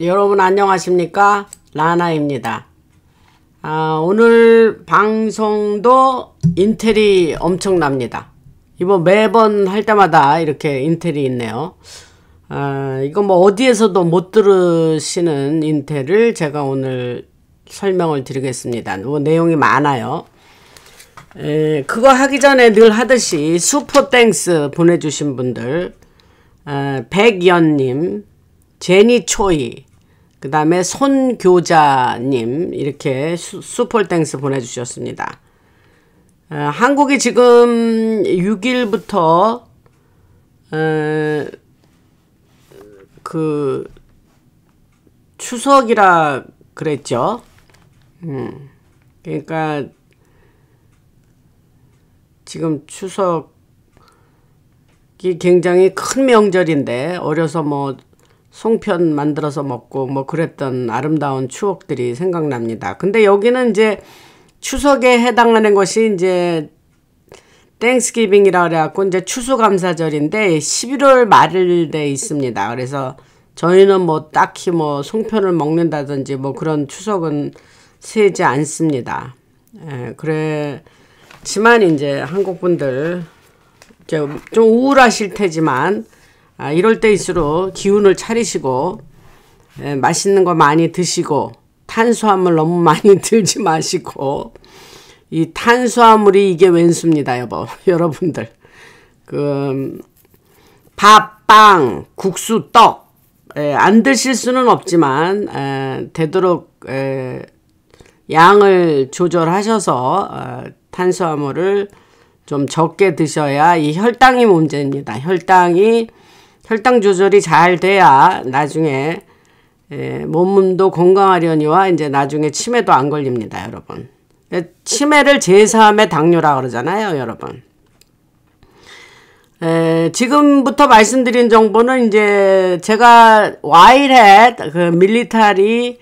여러분 안녕하십니까? 라나입니다. 오늘 방송도 인텔이 엄청납니다. 이번 매번 할 때마다 이렇게 인텔이 있네요. 이거 뭐 어디에서도 못 들으시는 인텔을 제가 오늘 설명을 드리겠습니다. 뭐 내용이 많아요. 그거 하기 전에 늘 하듯이 슈퍼땡스 보내주신 분들, 백연님, 제니초이, 그 다음에 손교자님, 이렇게 슈퍼땡스 보내주셨습니다. 한국이 지금 6일부터 그 추석이라 그랬죠. 그러니까 지금 추석이 굉장히 큰 명절인데 어려서 뭐 송편 만들어서 먹고 뭐 그랬던 아름다운 추억들이 생각납니다. 근데 여기는 이제 추석에 해당하는 것이 이제 땡스기빙이라 그래갖고 이제 추수감사절인데 11월 말일 돼 있습니다. 그래서 저희는 뭐 딱히 뭐 송편을 먹는다든지 뭐 그런 추석은 세지 않습니다. 그렇지만 이제 한국 분들 좀 우울하실 테지만 이럴 때일수록 기운을 차리시고 맛있는 거 많이 드시고 탄수화물 너무 많이 들지 마시고, 이 탄수화물이 이게 웬수입니다, 여러분들. 밥, 빵, 국수, 떡 안 드실 수는 없지만 되도록 양을 조절하셔서 탄수화물을 좀 적게 드셔야 이 혈당이 문제입니다. 혈당 조절이 잘 돼야 나중에 몸도 건강하려니와 이제 나중에 치매도 안 걸립니다, 여러분. 치매를 제3의 당뇨라 그러잖아요, 여러분. 지금부터 말씀드린 정보는 이제 제가 와일햇 그 밀리터리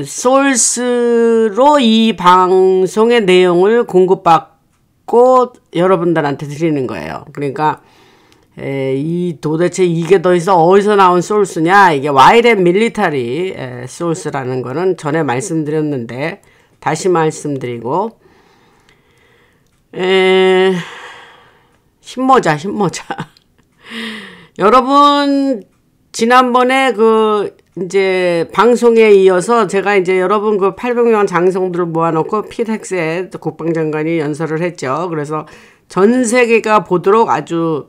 소스로 이 방송의 내용을 공급받고 여러분들한테 드리는 거예요. 그러니까 도대체 이게 어디서 나온 소스냐? 이게 와일햇 밀리터리 소스라는 거는 전에 말씀드렸는데 다시 말씀드리고, 힘모자. 여러분, 지난번에 이제 방송에 이어서 제가 이제 여러분 800명 장성들을 모아놓고 피텍스에 국방장관이 연설을 했죠. 그래서 전 세계가 보도록 아주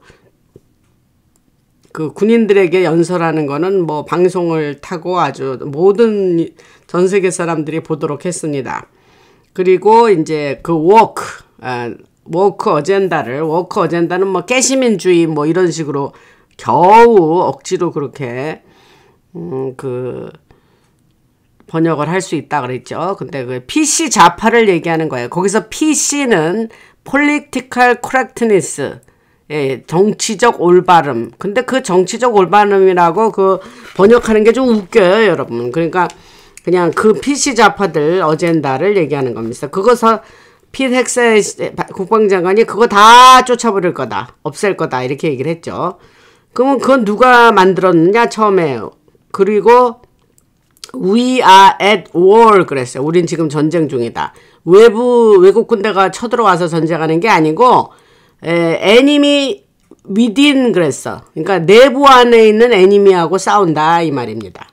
군인들에게 연설하는 거는 뭐 방송을 타고 아주 모든 전 세계 사람들이 보도록 했습니다. 그리고 이제 워크 어젠다는 뭐 깨시민주의 뭐 이런 식으로 겨우 억지로 그렇게 번역을 할 수 있다 그랬죠. 근데 PC 좌파를 얘기하는 거예요. 거기서 PC는 political correctness, 정치적 올바름. 근데 그 정치적 올바름이라고 번역하는 게 좀 웃겨요, 여러분. 그러니까 그냥 PC 좌파들 어젠다를 얘기하는 겁니다. 그거서 피텍스 국방장관이 그거 다 쫓아버릴 거다, 없앨 거다 이렇게 얘기를 했죠. 그러면 그건 누가 만들었느냐 처음에. 그리고 We are at war 그랬어요. 우린 지금 전쟁 중이다. 외국 군대가 쳐들어와서 전쟁하는 게 아니고 enemy within 그랬어. 그러니까 내부 안에 있는 에니미하고 싸운다 이 말입니다.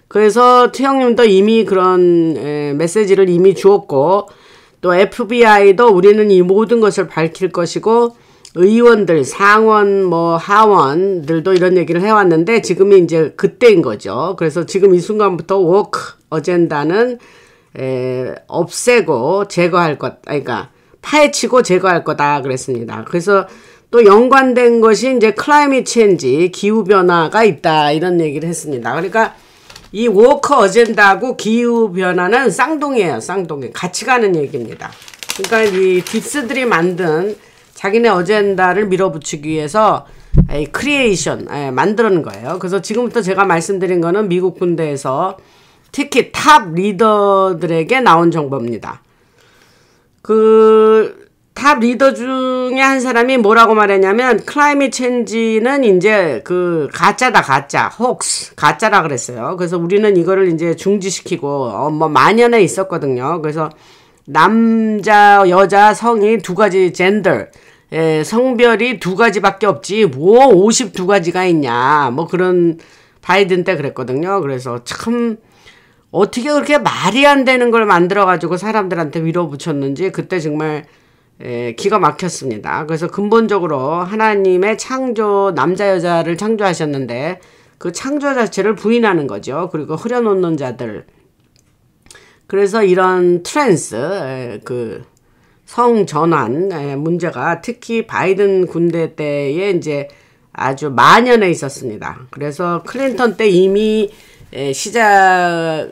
그래서 트형님도 이미 그런 메시지를 이미 주었고, 또 FBI도 우리는 이 모든 것을 밝힐 것이고, 의원들, 상원, 하원들도 이런 얘기를 해왔는데 지금이 이제 그때인 거죠. 그래서 지금 이 순간부터 워크 어젠다는 없애고 제거할 것, 그러니까 파헤치고 제거할 거다 그랬습니다. 그래서 또 연관된 것이 이제 클라이밋 체인지, 기후변화가 있다 이런 얘기를 했습니다. 그러니까 이 워크 어젠다하고 기후변화는 쌍둥이에요. 쌍둥이. 같이 가는 얘기입니다. 그러니까 이 딥스들이 만든 자기네 어젠다를 밀어붙이기 위해서 크리에이션, 만드는 거예요. 그래서 지금부터 제가 말씀드린 거는 미국 군대에서 특히 탑 리더들에게 나온 정보입니다. 탑 리더 중에 한 사람이 뭐라고 말했냐면 클라이밋 체인지는 이제 그 가짜다 가짜 혹스 가짜라 그랬어요. 그래서 우리는 이거를 이제 중지시키고 뭐 만연해 있었거든요. 그래서 남자 여자 성이 두 가지 젠더 성별이 두 가지밖에 없지 뭐 52가지가 있냐 뭐 그런 바이든 때 그랬거든요. 그래서 참 어떻게 그렇게 말이 안 되는 걸 만들어 가지고 사람들한테 밀어붙였는지 그때 정말 기가 막혔습니다. 그래서 근본적으로 하나님의 창조 남자 여자를 창조하셨는데 그 창조 자체를 부인하는 거죠. 그리고 흐려놓는 자들. 그래서 이런 트랜스 그 성전환 문제가 특히 바이든 군대 때에 이제 아주 만연해 있었습니다. 그래서 클린턴 때 이미 시작이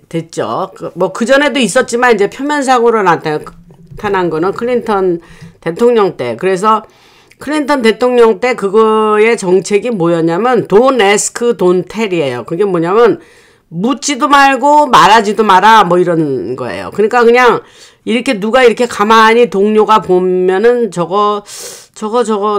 됐죠. 뭐 그전에도 있었지만 이제 표면상으로 나타난 거는 클린턴 대통령 때. 그래서 클린턴 대통령 때 그거의 정책이 뭐였냐면 Don't ask, don't tell이에요. 그게 뭐냐면 묻지도 말고 말하지도 마라 뭐 이런 거예요. 그러니까 그냥 이렇게 누가 이렇게 가만히 동료가 보면은 저거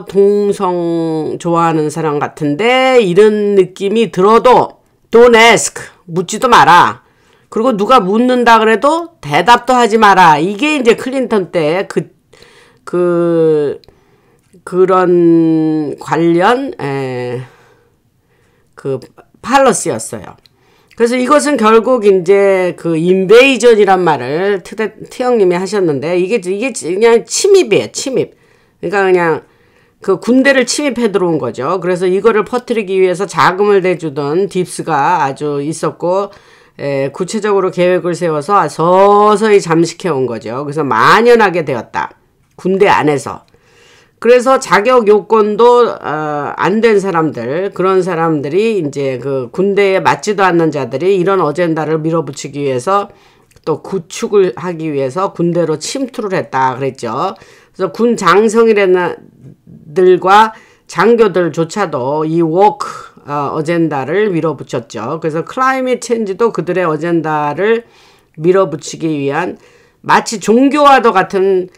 동성 좋아하는 사람 같은데 이런 느낌이 들어도 Don't ask, 묻지도 마라. 그리고 누가 묻는다 그래도 대답도 하지 마라. 이게 이제 클린턴 때 그런 관련 그 팔러시였어요. 그래서 이것은 결국 이제 그 인베이전이란 말을 트형님이 하셨는데 이게 그냥 침입이에요. 침입. 그러니까 그냥 그 군대를 침입해 들어온 거죠. 그래서 이거를 퍼뜨리기 위해서 자금을 대주던 딥스가 아주 있었고 구체적으로 계획을 세워서 서서히 잠식해 온 거죠. 그래서 만연하게 되었다. 군대 안에서. 그래서 자격 요건도 안 된 사람들, 그런 사람들이 이제 그 군대에 맞지도 않는 자들이 이런 어젠다를 밀어붙이기 위해서 또 구축을 하기 위해서 군대로 침투를 했다 그랬죠. 그래서 군 장성이들과 장교들조차도 이 워크 어젠다를 밀어붙였죠. 그래서 클라이밋 체인지도 그들의 어젠다를 밀어붙이기 위한 마치 종교와도 같은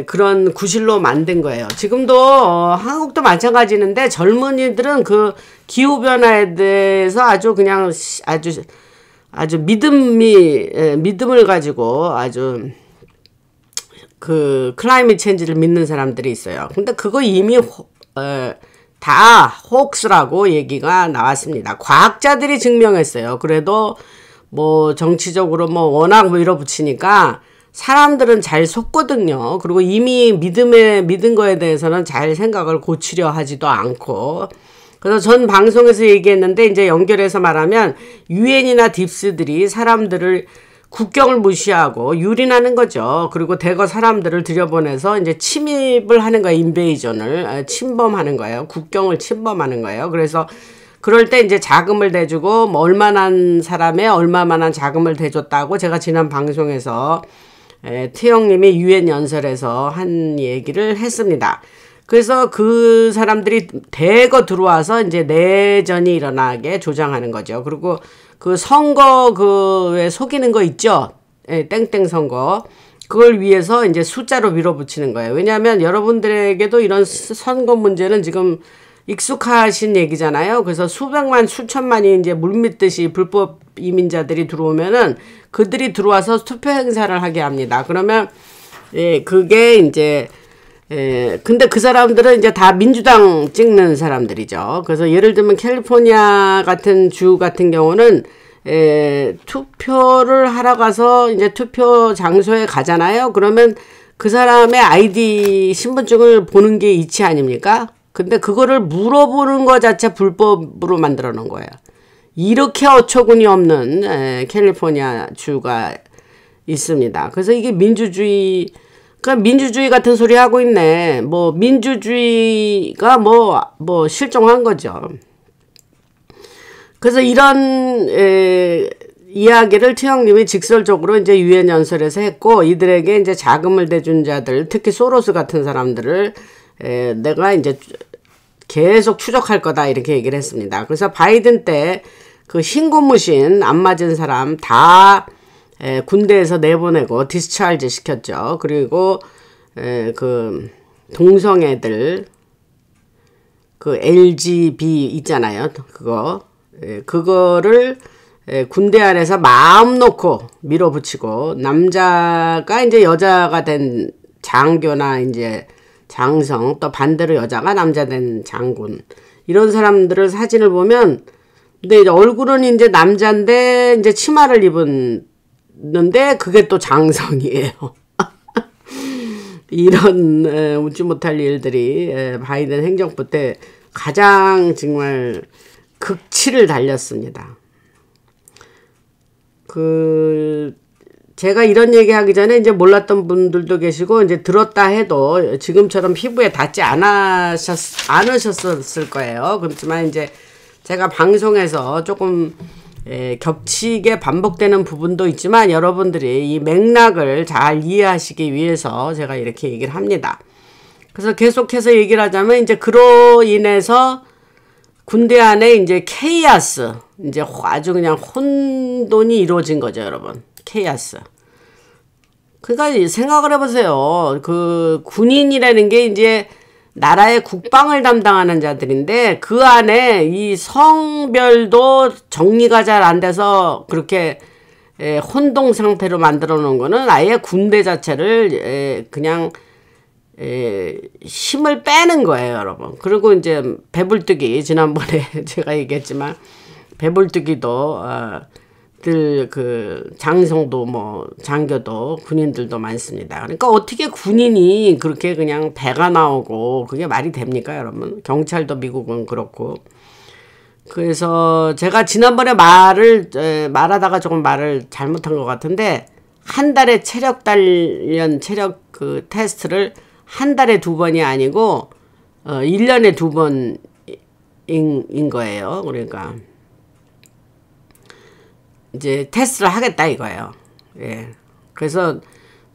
그런 구실로 만든 거예요. 지금도 한국도 마찬가지인데 젊은이들은 그 기후변화에 대해서 아주 그냥 아주 믿음을 가지고 아주 그 클라이밋 체인지를 믿는 사람들이 있어요. 근데 그거 이미 다 호크스라고 얘기가 나왔습니다. 과학자들이 증명했어요. 그래도 뭐 정치적으로 뭐 워낙 밀어붙이니까 사람들은 잘 속거든요. 그리고 이미 믿은 거에 대해서는 잘 생각을 고치려 하지도 않고. 그래서 전 방송에서 얘기했는데 이제 연결해서 말하면 유엔이나 딥스들이 사람들을 국경을 무시하고 유린하는 거죠. 그리고 대거 사람들을 들여보내서 이제 침입을 하는 거예요. 인베이전을 침범하는 거예요. 국경을 침범하는 거예요. 그래서 그럴 때 이제 자금을 대주고 뭐 얼마나 사람에 얼마만한 자금을 대줬다고 제가 지난 방송에서 트형님이 유엔 연설에서 한 얘기를 했습니다. 그래서 그 사람들이 대거 들어와서 이제 내전이 일어나게 조장하는 거죠. 그리고 그 선거 왜 속이는 거 있죠? 땡땡 선거. 그걸 위해서 이제 숫자로 밀어붙이는 거예요. 왜냐하면 여러분들에게도 이런 선거 문제는 지금 익숙하신 얘기잖아요. 그래서 수백만, 수천만이 이제 물밀듯이 불법 이민자들이 들어오면은 그들이 들어와서 투표 행사를 하게 합니다. 그러면, 그게 이제, 근데 그 사람들은 이제 다 민주당 찍는 사람들이죠. 그래서 예를 들면 캘리포니아 같은 주 같은 경우는, 투표를 하러 가서 이제 투표 장소에 가잖아요. 그러면 그 사람의 아이디 신분증을 보는 게 이치 아닙니까? 근데 그거를 물어보는 거 자체 불법으로 만들어 놓은 거예요. 이렇게 어처구니 없는 캘리포니아 주가 있습니다. 그래서 이게 민주주의, 그러니까 민주주의 같은 소리 하고 있네. 뭐 민주주의가 뭐 실종한 거죠. 그래서 이런 이야기를 트형님이 직설적으로 이제 유엔 연설에서 했고 이들에게 이제 자금을 대준 자들, 특히 소로스 같은 사람들을 내가 이제 계속 추적할 거다 이렇게 얘기를 했습니다. 그래서 바이든 때 그 신고무신 안 맞은 사람 다 군대에서 내보내고 디스차르지 시켰죠. 그리고 그 동성애들 그 LGB 있잖아요. 그거를 군대 안에서 마음 놓고 밀어붙이고 남자가 이제 여자가 된 장교나 이제 장성 또 반대로 여자가 남자 된 장군 이런 사람들을 사진을 보면 근데 이제 얼굴은 이제 남자인데 이제 치마를 입었는데 그게 또 장성이에요. 이런 웃지 못할 일들이 바이든 행정부 때 가장 정말 극치를 달렸습니다. 제가 이런 얘기하기 전에 이제 몰랐던 분들도 계시고 이제 들었다 해도 지금처럼 피부에 닿지 않으셨을 거예요. 그렇지만 이제 제가 방송에서 조금 겹치게 반복되는 부분도 있지만 여러분들이 이 맥락을 잘 이해하시기 위해서 제가 이렇게 얘기를 합니다. 그래서 계속해서 얘기를 하자면 이제 그로 인해서 군대 안에 이제 케이아스, 이제 아주 그냥 혼돈이 이루어진 거죠, 여러분. 케이아스. 그러니까 생각을 해보세요. 그 군인이라는 게 이제 나라의 국방을 담당하는 자들인데 그 안에 이 성별도 정리가 잘 안 돼서 그렇게 혼동 상태로 만들어 놓은 거는 아예 군대 자체를 그냥 힘을 빼는 거예요, 여러분. 그리고 이제 배불뚝이 지난번에 제가 얘기했지만 배불뚝이도 늘 그 장성도 뭐 장교도 군인들도 많습니다. 그러니까 어떻게 군인이 그렇게 그냥 배가 나오고 그게 말이 됩니까, 여러분? 경찰도 미국은 그렇고. 그래서 제가 지난번에 말하다가 조금 말을 잘못한 것 같은데 한 달에 체력 단련 체력 그 테스트를 한 달에 2번이 아니고 1년에 2번인 거예요. 그러니까 이제 테스트를 하겠다 이거예요. 예. 그래서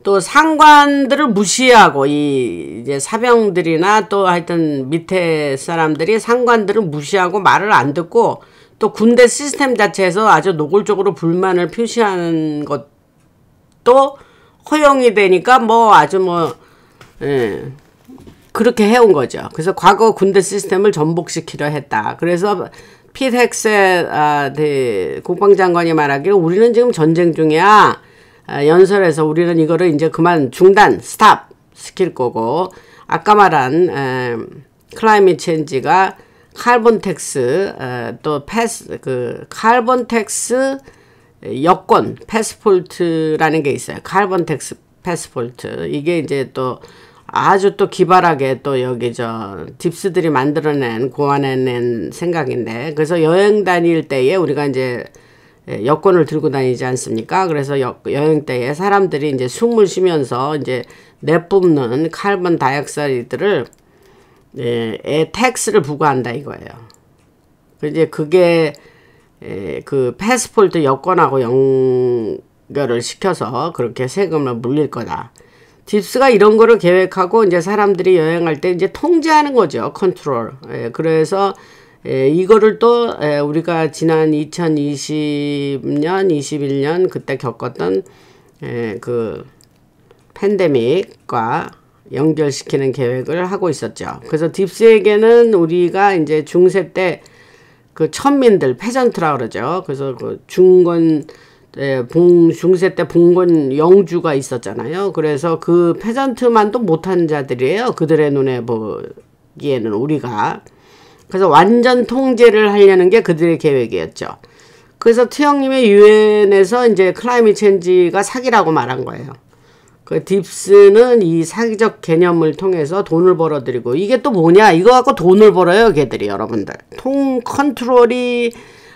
또 상관들을 무시하고 이제 사병들이나 또 하여튼 밑에 사람들이 상관들을 무시하고 말을 안 듣고 또 군대 시스템 자체에서 아주 노골적으로 불만을 표시하는 것도 허용이 되니까 뭐 아주 뭐 그렇게 해온 거죠. 그래서 과거 군대 시스템을 전복시키려 했다. 그래서 핏 헥셋 국방장관이 말하기를 우리는 지금 전쟁 중이야. 연설에서 우리는 이거를 이제 그만 중단, 스탑 시킬 거고 아까 말한 클라이밋 체인지가 카본 텍스 또 카본 텍스 여권 패스포트라는 게 있어요. 카본 텍스 패스포트 이게 이제 또 아주 또 기발하게 또 여기 딥스들이 만들어낸 고안해낸 생각인데 그래서 여행 다닐 때에 우리가 이제 여권을 들고 다니지 않습니까? 그래서 여행 때에 사람들이 이제 숨을 쉬면서 이제 내뿜는 카본 다이옥사이드를 텍스를 부과한다 이거예요. 이제 그게 그 패스포트 여권하고 연결을 시켜서 그렇게 세금을 물릴 거다. 딥스가 이런 거를 계획하고 이제 사람들이 여행할 때 이제 통제하는 거죠. 컨트롤. 그래서 이거를 또 우리가 지난 2020년, 21년 그때 겪었던 그 팬데믹과 연결시키는 계획을 하고 있었죠. 그래서 딥스에게는 우리가 이제 중세 때 그 천민들 페전트라 그러죠. 그래서 그 중세 때 봉건 영주가 있었잖아요. 그래서 그 페전트만도 못한 자들이에요. 그들의 눈에 보기에는 우리가. 그래서 완전 통제를 하려는 게 그들의 계획이었죠. 그래서 트형님의 유엔에서 이제 클라이밋 체인지가 사기라고 말한 거예요. 그 딥스는 이 사기적 개념을 통해서 돈을 벌어들이고 이게 또 뭐냐? 이거 갖고 돈을 벌어요, 걔들이 여러분들. 컨트롤이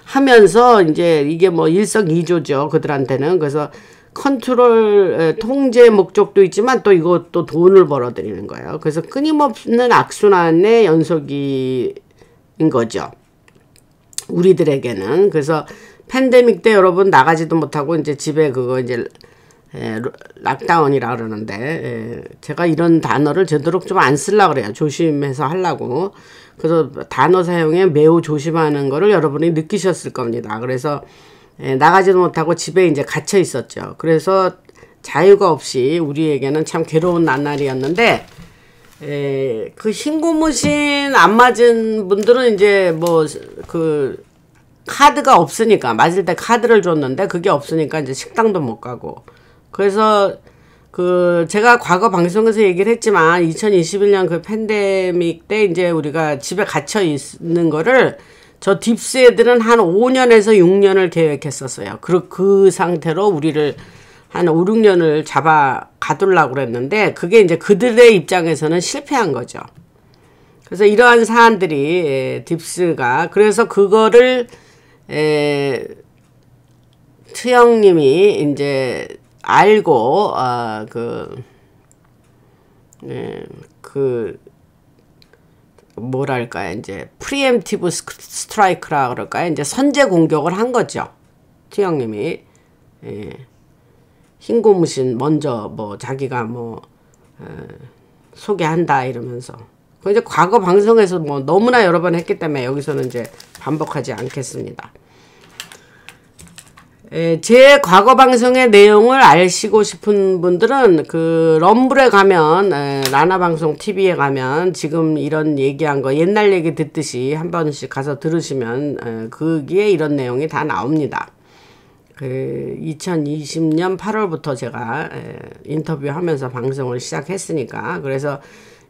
하면서 이제 이게 뭐 일석이조죠, 그들한테는. 그래서 컨트롤 통제 목적도 있지만 또 이것도 돈을 벌어들이는 거예요. 그래서 끊임없는 악순환의 연속인 거죠. 우리들에게는. 그래서 팬데믹 때 여러분 나가지도 못하고 이제 집에 그거 이제 락다운이라 그러는데 제가 이런 단어를 제대로 좀 안 쓰려고 그래요. 조심해서 하려고. 그래서 단어 사용에 매우 조심하는 거를 여러분이 느끼셨을 겁니다. 그래서 나가지도 못하고 집에 이제 갇혀 있었죠. 그래서 자유가 없이 우리에게는 참 괴로운 나날이었는데, 그 흰고무신 안 맞은 분들은 이제 뭐 그 카드가 없으니까, 맞을 때 카드를 줬는데 그게 없으니까 이제 식당도 못 가고. 그래서 그 제가 과거 방송에서 얘기를 했지만 2021년 그 팬데믹 때 이제 우리가 집에 갇혀 있는 거를 저 딥스 애들은 한 5년에서 6년을 계획했었어요. 그 상태로 우리를 한 5, 6년을 잡아 가두려고 그랬는데 그게 이제 그들의 입장에서는 실패한 거죠. 그래서 이러한 사안들이 딥스가 그래서 그거를 트형님이 이제 알고 뭐랄까요, 이제 프리엠티브 스트라이크라 그럴까요? 이제 선제 공격을 한 거죠. 트형님이 흰고무신 먼저 뭐 자기가 뭐 소개한다 이러면서. 그 이제 과거 방송에서 뭐 너무나 여러 번 했기 때문에 여기서는 이제 반복하지 않겠습니다. 제 과거 방송의 내용을 아시고 싶은 분들은 그 럼블에 가면 라나방송 TV에 가면 지금 이런 얘기한 거 옛날 얘기 듣듯이 한 번씩 가서 들으시면 거기에 이런 내용이 다 나옵니다. 그 2020년 8월부터 제가 인터뷰하면서 방송을 시작했으니까 그래서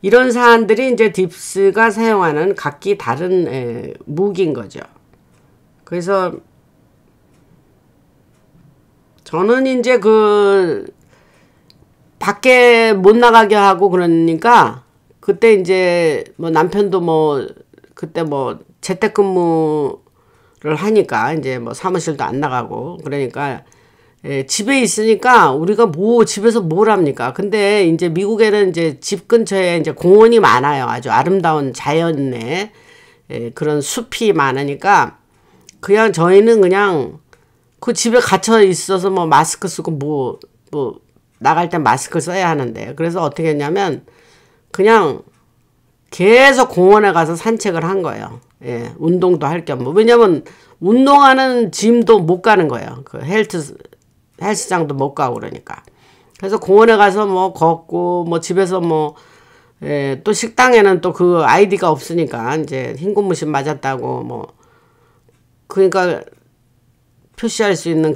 이런 사안들이 이제 딥스가 사용하는 각기 다른 무기인 거죠. 그래서 저는 이제 그 밖에 못 나가게 하고 그러니까 그때 이제 뭐 남편도 뭐 그때 뭐 재택근무를 하니까 이제 뭐 사무실도 안 나가고 그러니까 집에 있으니까 우리가 뭐 집에서 뭘 합니까? 근데 이제 미국에는 이제 집 근처에 이제 공원이 많아요. 아주 아름다운 자연의 그런 숲이 많으니까 그냥 저희는 그냥 그 집에 갇혀 있어서 뭐 마스크 쓰고 뭐 나갈 땐 마스크 써야 하는데 그래서 어떻게 했냐면 그냥 계속 공원에 가서 산책을 한 거예요. 운동도 할 겸. 왜냐면 운동하는 짐도 못 가는 거예요. 그 헬스장도 못 가고 그러니까. 그래서 공원에 가서 뭐 걷고 뭐 집에서 뭐 또 식당에는 또 그 아이디가 없으니까 이제 흰고무신 맞았다고 뭐 그러니까 표시할 수 있는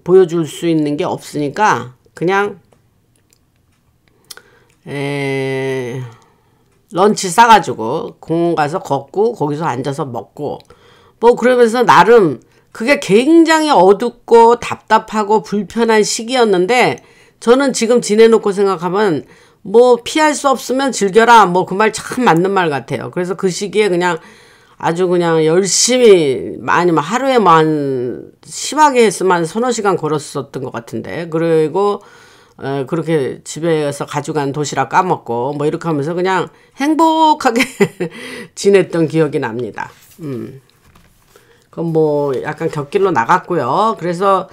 보여줄 수 있는 게 없으니까 그냥 런치 싸가지고 공원 가서 걷고 거기서 앉아서 먹고 뭐 그러면서 나름 그게 굉장히 어둡고 답답하고 불편한 시기였는데 저는 지금 지내놓고 생각하면 뭐 피할 수 없으면 즐겨라 뭐 그 말 참 맞는 말 같아요. 그래서 그 시기에 그냥 아주 그냥 열심히 많이 하루에 한 심하게 했으면 한 서너 시간 걸었었던 것 같은데 그리고 그렇게 집에서 가져간 도시락 까먹고 뭐 이렇게 하면서 그냥 행복하게 지냈던 기억이 납니다. 그건 뭐 약간 곁길로 나갔고요. 그래서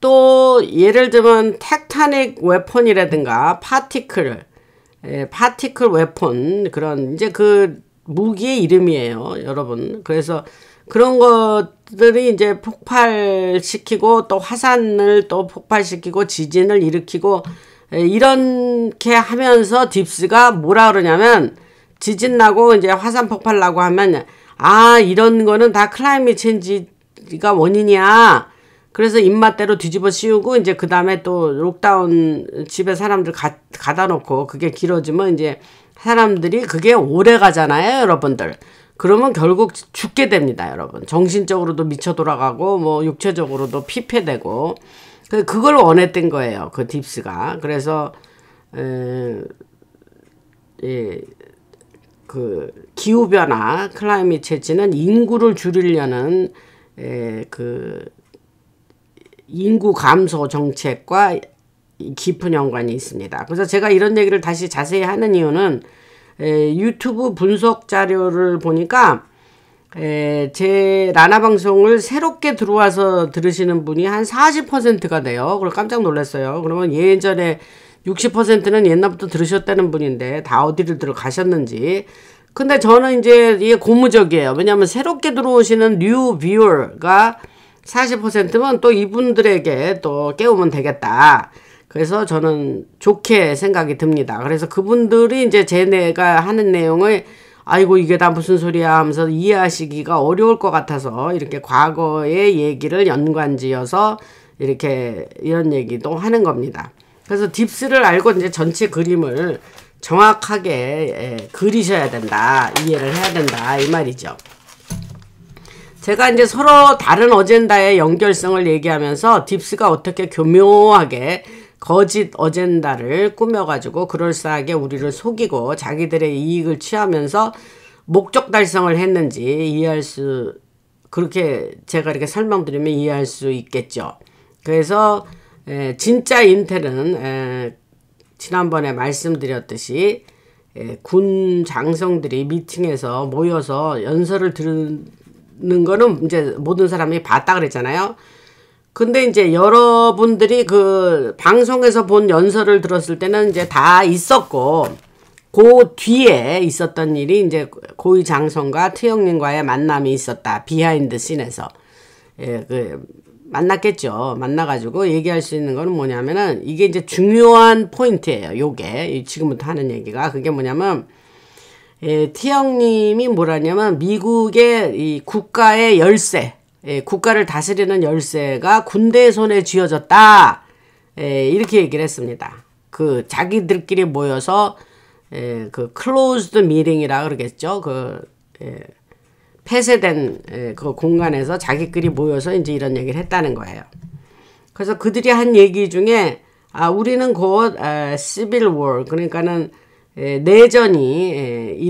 또 예를 들면 텍타닉 웨폰이라든가 파티클 웨폰 그런 이제 그 무기의 이름이에요, 여러분. 그래서 그런 것들이 이제 폭발시키고 또 화산을 또 폭발시키고 지진을 일으키고 이렇게 하면서 딥스가 뭐라 그러냐면 지진 나고 이제 화산 폭발 나고 하면 이런 거는 다 클라이밋 체인지가 원인이야. 그래서 입맛대로 뒤집어 씌우고 이제 그 다음에 또 록다운 집에 사람들 가다 놓고 그게 길어지면 이제 사람들이 그게 오래 가잖아요, 여러분들. 그러면 결국 죽게 됩니다, 여러분. 정신적으로도 미쳐 돌아가고 뭐 육체적으로도 피폐되고 그걸 원했던 거예요, 그 딥스가. 그래서 그 기후 변화, 클라이밋 체인지는 인구를 줄이려는 그 인구 감소 정책과 깊은 연관이 있습니다. 그래서 제가 이런 얘기를 다시 자세히 하는 이유는 유튜브 분석 자료를 보니까 제 라나 방송을 새롭게 들어와서 들으시는 분이 한 40%가 돼요. 그래서 깜짝 놀랐어요. 그러면 예전에 60%는 옛날부터 들으셨다는 분인데 다 어디를 들어가셨는지 근데 저는 이제 이게 고무적이에요. 왜냐하면 새롭게 들어오시는 뉴 뷰어가 40%면 또 이분들에게 또 깨우면 되겠다. 그래서 저는 좋게 생각이 듭니다. 그래서 그분들이 이제 제가 하는 내용을 아이고 이게 다 무슨 소리야 하면서 이해하시기가 어려울 것 같아서 이렇게 과거의 얘기를 연관지어서 이렇게 이런 얘기도 하는 겁니다. 그래서 딥스를 알고 이제 전체 그림을 정확하게 그리셔야 된다. 이해를 해야 된다. 이 말이죠. 제가 이제 서로 다른 어젠다의 연결성을 얘기하면서 딥스가 어떻게 교묘하게 거짓 어젠다를 꾸며가지고 그럴싸하게 우리를 속이고 자기들의 이익을 취하면서 목적 달성을 했는지 이해할 수, 그렇게 제가 이렇게 설명드리면 이해할 수 있겠죠. 그래서 진짜 인텔은 지난번에 말씀드렸듯이 군 장성들이 미팅에서 모여서 연설을 들은 거는 이제 모든 사람이 봤다 그랬잖아요. 근데 이제 여러분들이 그 방송에서 본 연설을 들었을 때는 이제 다 있었고, 그 뒤에 있었던 일이 이제 고위 장성과 트형님과의 만남이 있었다. 비하인드 씬에서. 만났겠죠. 만나가지고 얘기할 수 있는 거는 뭐냐면은 이게 이제 중요한 포인트예요. 요게. 지금부터 하는 얘기가. 그게 뭐냐면, 트형님이 뭐라냐면 미국의 이 국가의 열쇠, 국가를 다스리는 열쇠가 군대 손에 쥐어졌다. 이렇게 얘기를 했습니다. 그 자기들끼리 모여서 그 closed meeting이라 그러겠죠. 폐쇄된 그 공간에서 자기끼리 모여서 이제 이런 얘기를 했다는 거예요. 그래서 그들이 한 얘기 중에 우리는 곧 civil war, 그러니까는 내전이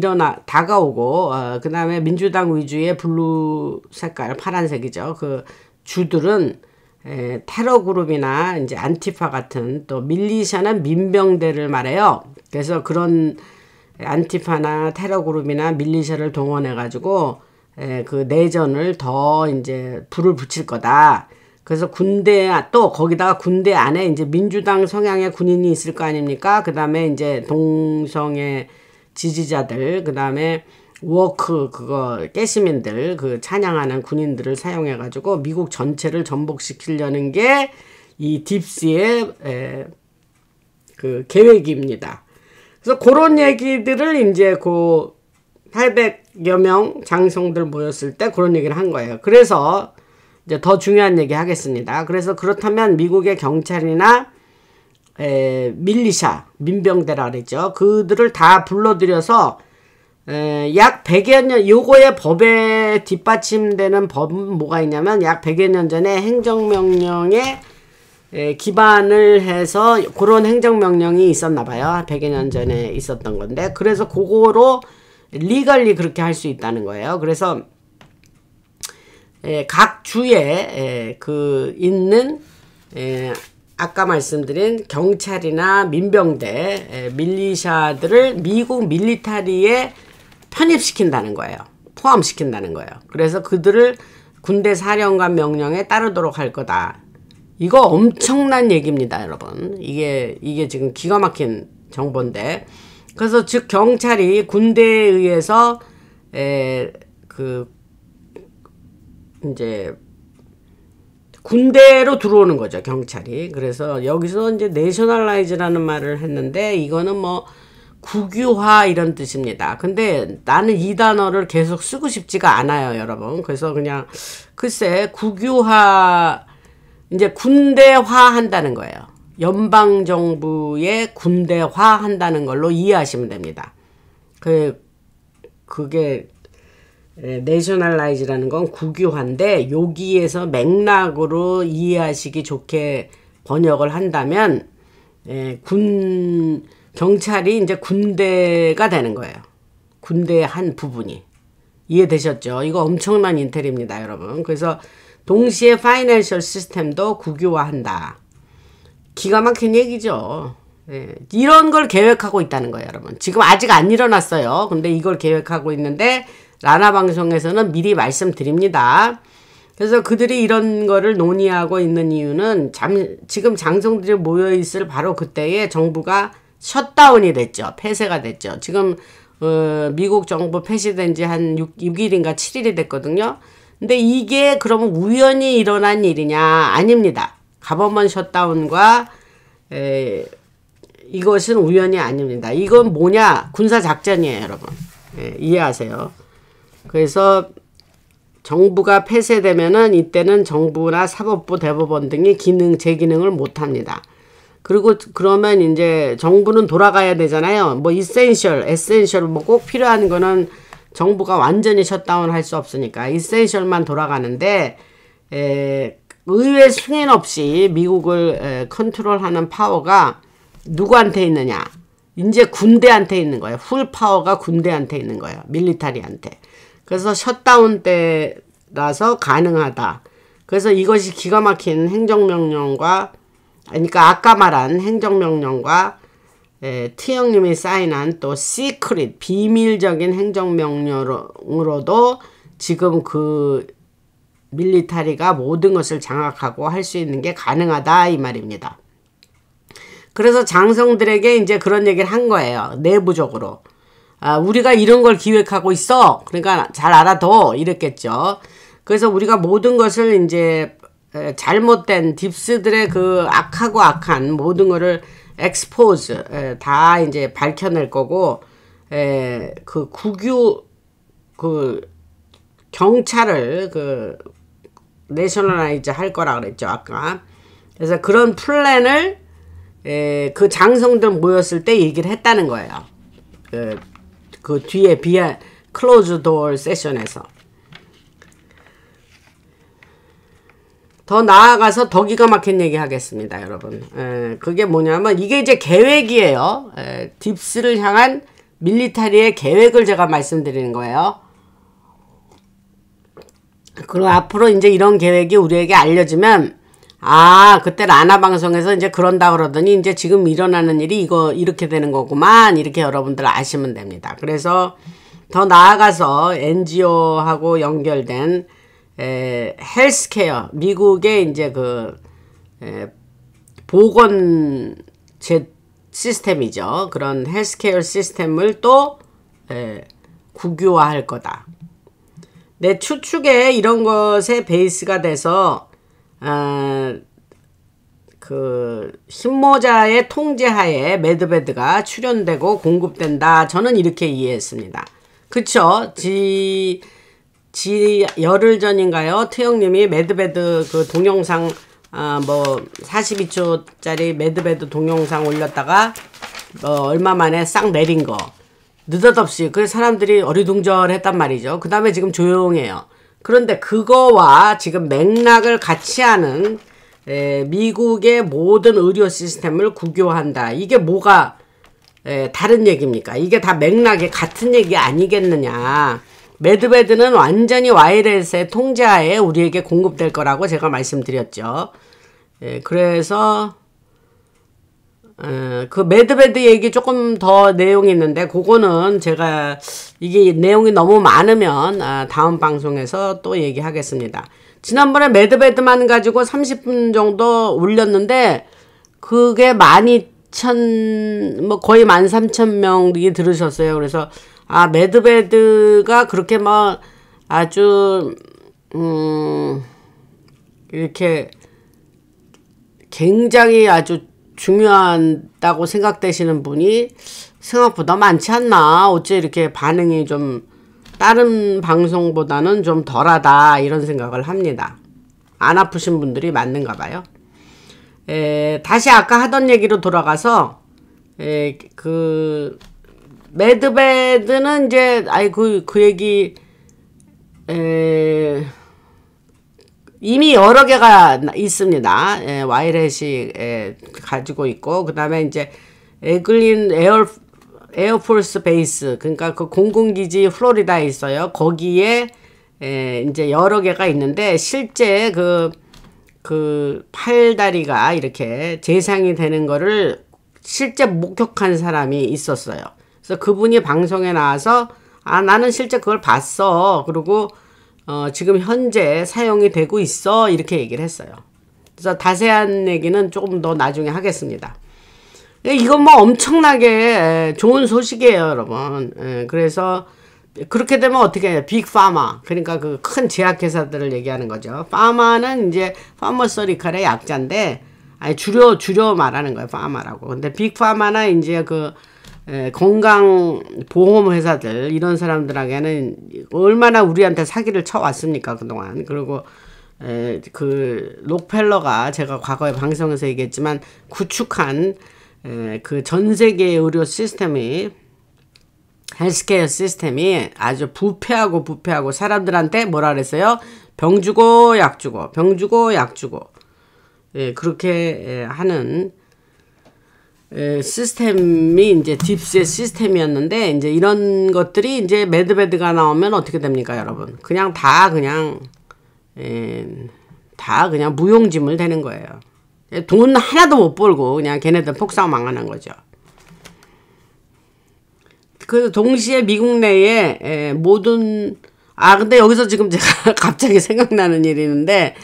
다가오고 그 다음에 민주당 위주의 블루 색깔 파란색이죠. 그 주들은 테러 그룹이나 이제 안티파 같은, 또 밀리샤는 민병대를 말해요. 그래서 그런 안티파나 테러 그룹이나 밀리샤를 동원해 가지고 그 내전을 더 이제 불을 붙일 거다. 그래서 군대, 또 거기다가 군대 안에 이제 민주당 성향의 군인이 있을 거 아닙니까? 그 다음에 이제 동성애 지지자들, 그 다음에 워크, 깨시민들, 그 찬양하는 군인들을 사용해가지고 미국 전체를 전복시키려는 게 이 딥스의 그 계획입니다. 그래서 그런 얘기들을 이제 그 800여 명 장성들 모였을 때 그런 얘기를 한 거예요. 그래서 이제 더 중요한 얘기 하겠습니다. 그래서 그렇다면 미국의 경찰이나 밀리샤, 민병대라 그랬죠. 그들을 다 불러들여서 약 100여 년, 요거의 법에 뒷받침되는 법은 뭐가 있냐면 약 100여 년 전에 행정명령에 기반을 해서 그런 행정명령이 있었나 봐요. 100여 년 전에 있었던 건데, 그래서 그거로 리걸리 그렇게 할 수 있다는 거예요. 그래서 각 주에 있는 아까 말씀드린 경찰이나 민병대, 밀리샤들을 미국 밀리터리에 편입시킨다는 거예요. 포함시킨다는 거예요. 그래서 그들을 군대 사령관 명령에 따르도록 할 거다. 이거 엄청난 얘기입니다, 여러분. 이게 지금 기가 막힌 정보인데. 그래서 즉 경찰이 군대에 의해서 이제 군대로 들어오는 거죠, 경찰이. 그래서 여기서 이제 내셔널라이즈라는 말을 했는데 이거는 뭐 국유화 이런 뜻입니다. 근데 나는 이 단어를 계속 쓰고 싶지가 않아요, 여러분. 그래서 그냥 글쎄 국유화, 이제 군대화 한다는 거예요. 연방정부의 군대화 한다는 걸로 이해하시면 됩니다. 그게 내셔널라이즈라는 건 국유화인데, 여기에서 맥락으로 이해하시기 좋게 번역을 한다면 경찰이 이제 군대가 되는 거예요. 군대의 한 부분이. 이해되셨죠? 이거 엄청난 인텔입니다, 여러분. 그래서 동시에 파이낸셜 시스템도 국유화한다. 기가 막힌 얘기죠. 이런 걸 계획하고 있다는 거예요, 여러분. 지금 아직 안 일어났어요. 근데 이걸 계획하고 있는데 라나 방송에서는 미리 말씀드립니다. 그래서 그들이 이런 거를 논의하고 있는 이유는 지금 장성들이 모여있을 바로 그때에 정부가 셧다운이 됐죠. 폐쇄가 됐죠. 지금 미국 정부 폐지된 지 한 6일인가 7일이 됐거든요. 근데 이게 그러면 우연히 일어난 일이냐? 아닙니다. 가버먼 셧다운과 이것은 우연이 아닙니다. 이건 뭐냐? 군사작전이에요, 여러분. 이해하세요. 그래서 정부가 폐쇄되면은 이때는 정부나 사법부, 대법원 등이 제 기능을 못합니다. 그리고 그러면 이제 정부는 돌아가야 되잖아요. 뭐 에센셜 뭐 꼭 필요한 거는 정부가 완전히 셧다운 할 수 없으니까 이센셜만 돌아가는데 의회 승인 없이 미국을 컨트롤하는 파워가 누구한테 있느냐? 이제 군대한테 있는 거예요. 풀 파워가 군대한테 있는 거예요. 밀리터리한테. 그래서 셧다운 때라서 가능하다. 그래서 이것이 기가 막힌 행정명령과 그러니까 아까 말한 행정명령과 T형님이 사인한 또 시크릿 비밀적인 행정명령으로도 지금 그 밀리터리가 모든 것을 장악하고 할 수 있는 게 가능하다 이 말입니다. 그래서 장성들에게 이제 그런 얘기를 한 거예요. 내부적으로. 우리가 이런 걸 기획하고 있어. 그러니까 잘 알아둬. 이랬겠죠. 그래서 우리가 모든 것을 이제 잘못된 딥스들의 그 악한 모든 거를 엑스포즈 다 이제 밝혀낼 거고 그 경찰을 내셔널라이즈 할 거라 그랬죠 아까. 그래서 그런 플랜을 그 장성들 모였을 때 얘기를 했다는 거예요. 그 뒤에 클로즈 도어 세션에서. 더 나아가서 더 기가 막힌 얘기 하겠습니다, 여러분. 그게 뭐냐면, 이게 이제 계획이에요. 딥스를 향한 밀리터리의 계획을 제가 말씀드리는 거예요. 그리고 앞으로 이제 이런 계획이 우리에게 알려지면, 그때 라나 방송에서 이제 그런다 그러더니, 이제 지금 일어나는 일이 이렇게 되는 거구만. 이렇게 여러분들 아시면 됩니다. 그래서 더 나아가서 NGO하고 연결된 헬스케어, 미국의 이제 보건 시스템이죠. 그런 헬스케어 시스템을 또 국유화할 거다. 내 추측에 이런 것에 베이스가 돼서 그 신모자의 통제하에 매드베드가 출연되고 공급된다. 저는 이렇게 이해했습니다. 그쵸? 열흘 전인가요? 트형님이 매드베드 그 동영상, 42초짜리 매드베드 동영상 올렸다가, 얼마 만에 싹 내린 거. 느닷없이. 그 사람들이 어리둥절했단 말이죠. 그 다음에 지금 조용해요. 그런데 그거와 지금 맥락을 같이 하는, 미국의 모든 의료 시스템을 국유화한다. 이게 뭐가, 다른 얘기입니까? 이게 다 맥락이 같은 얘기 아니겠느냐. 매드베드는 완전히 와이렛의 통제하에 우리에게 공급될 거라고 제가 말씀드렸죠. 그래서 그 매드베드 얘기 조금 더 내용이 있는데 그거는 제가 이게 내용이 너무 많으면 다음 방송에서 또 얘기하겠습니다. 지난번에 매드베드만 가지고 30분 정도 올렸는데 그게 12,000 거의 13,000명이 들으셨어요. 그래서 매드베드가 그렇게 아주 이렇게 굉장히 아주 중요하다고 생각되시는 분이 생각보다 많지 않나. 어째 이렇게 반응이 좀 다른 방송보다는 좀 덜하다 이런 생각을 합니다. 안 아프신 분들이 많는가 봐요. 다시 아까 하던 얘기로 돌아가서 매드베드는 이제 그 얘기 이미 여러 개가 있습니다. 와이렛이 가지고 있고 그 다음에 이제 에글린 에어포스 베이스 그러니까 그 공군기지 플로리다에 있어요. 거기에 이제 여러 개가 있는데 실제 그 팔다리가 이렇게 재상이 되는 거를 실제 목격한 사람이 있었어요. 그래서 그분이 방송에 나와서 나는 실제 그걸 봤어. 그리고 지금 현재 사용이 되고 있어. 이렇게 얘기를 했어요. 그래서 자세한 얘기는 조금 더 나중에 하겠습니다. 이건 뭐 엄청나게 좋은 소식이에요, 여러분. 그래서 그렇게 되면 어떻게 해요? 빅파마. 그러니까 그 큰 제약회사들을 얘기하는 거죠. 파마는 이제 파머서리컬의 약자인데, 아니, 줄여 말하는 거예요, 파마라고. 근데 빅파마나 이제 그 건강보험 회사들, 이런 사람들에게는 얼마나 우리한테 사기를 쳐왔습니까, 그동안. 그리고 그 록펠러가 제가 과거에 방송에서 얘기했지만 구축한 그 전 세계의 의료 시스템이, 헬스케어 시스템이 아주 부패하고 사람들한테 뭐라 그랬어요? 병 주고 약 주고 그렇게 하는 시스템이 이제 딥스의 시스템이었는데, 이제 이런 것들이 이제 매드베드가 나오면 어떻게 됩니까, 여러분? 그냥 다 그냥 무용지물 되는 거예요. 돈 하나도 못 벌고 그냥 걔네들 폭삭 망하는 거죠. 그 동시에 미국 내에 모든 근데 여기서 지금 제가 갑자기 생각나는 일이 있는데,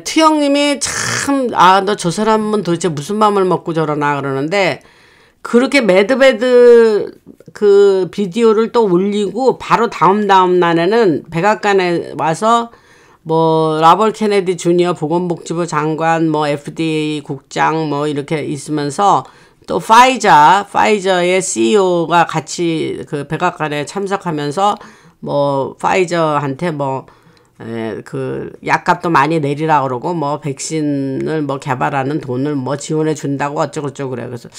투영님이 참 너 저 사람은 도대체 무슨 맘을 먹고 저러나 그러는데, 그렇게 매드베드 그 비디오를 또 올리고 바로 다음 날에는 백악관에 와서 뭐 라벌 케네디 주니어 보건복지부 장관, 뭐 FDA 국장 뭐 이렇게 있으면서 또 파이저의 CEO가 같이 그 백악관에 참석하면서 뭐 파이저한테 뭐 그 약값도 많이 내리라 그러고 뭐 백신을 뭐 개발하는 돈을 뭐 지원해 준다고 어쩌고저쩌고 그래. 그래서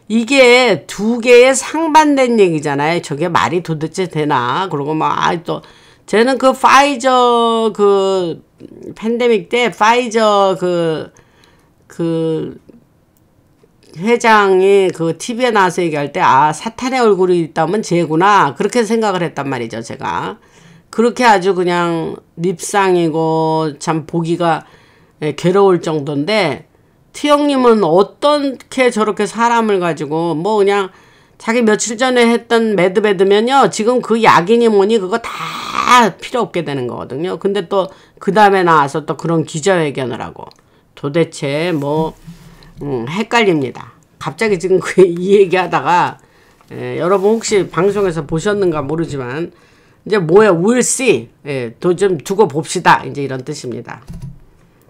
이게 두 개의 상반된 얘기잖아요. 저게 말이 도대체 되나? 그러고 막 또 쟤는 그 파이저 그 팬데믹 때 파이저 그 회장이 그 TV에 나와서 얘기할 때 사탄의 얼굴이 있다면 쟤구나 그렇게 생각을 했단 말이죠. 제가 그렇게 아주 그냥 립상이고 참 보기가 괴로울 정도인데, 티영님은 어떻게 저렇게 사람을 가지고 뭐 그냥 자기 며칠 전에 했던 매드베드면요 지금 그 약이니 뭐니 그거 다 필요 없게 되는 거거든요. 근데 또 그 다음에 나와서 또 그런 기자회견을 하고 도대체 뭐 헷갈립니다. 갑자기 지금 이 얘기하다가 여러분 혹시 방송에서 보셨는가 모르지만 이제 뭐야 we'll see, 또 좀 두고 봅시다 이제 이런 뜻입니다.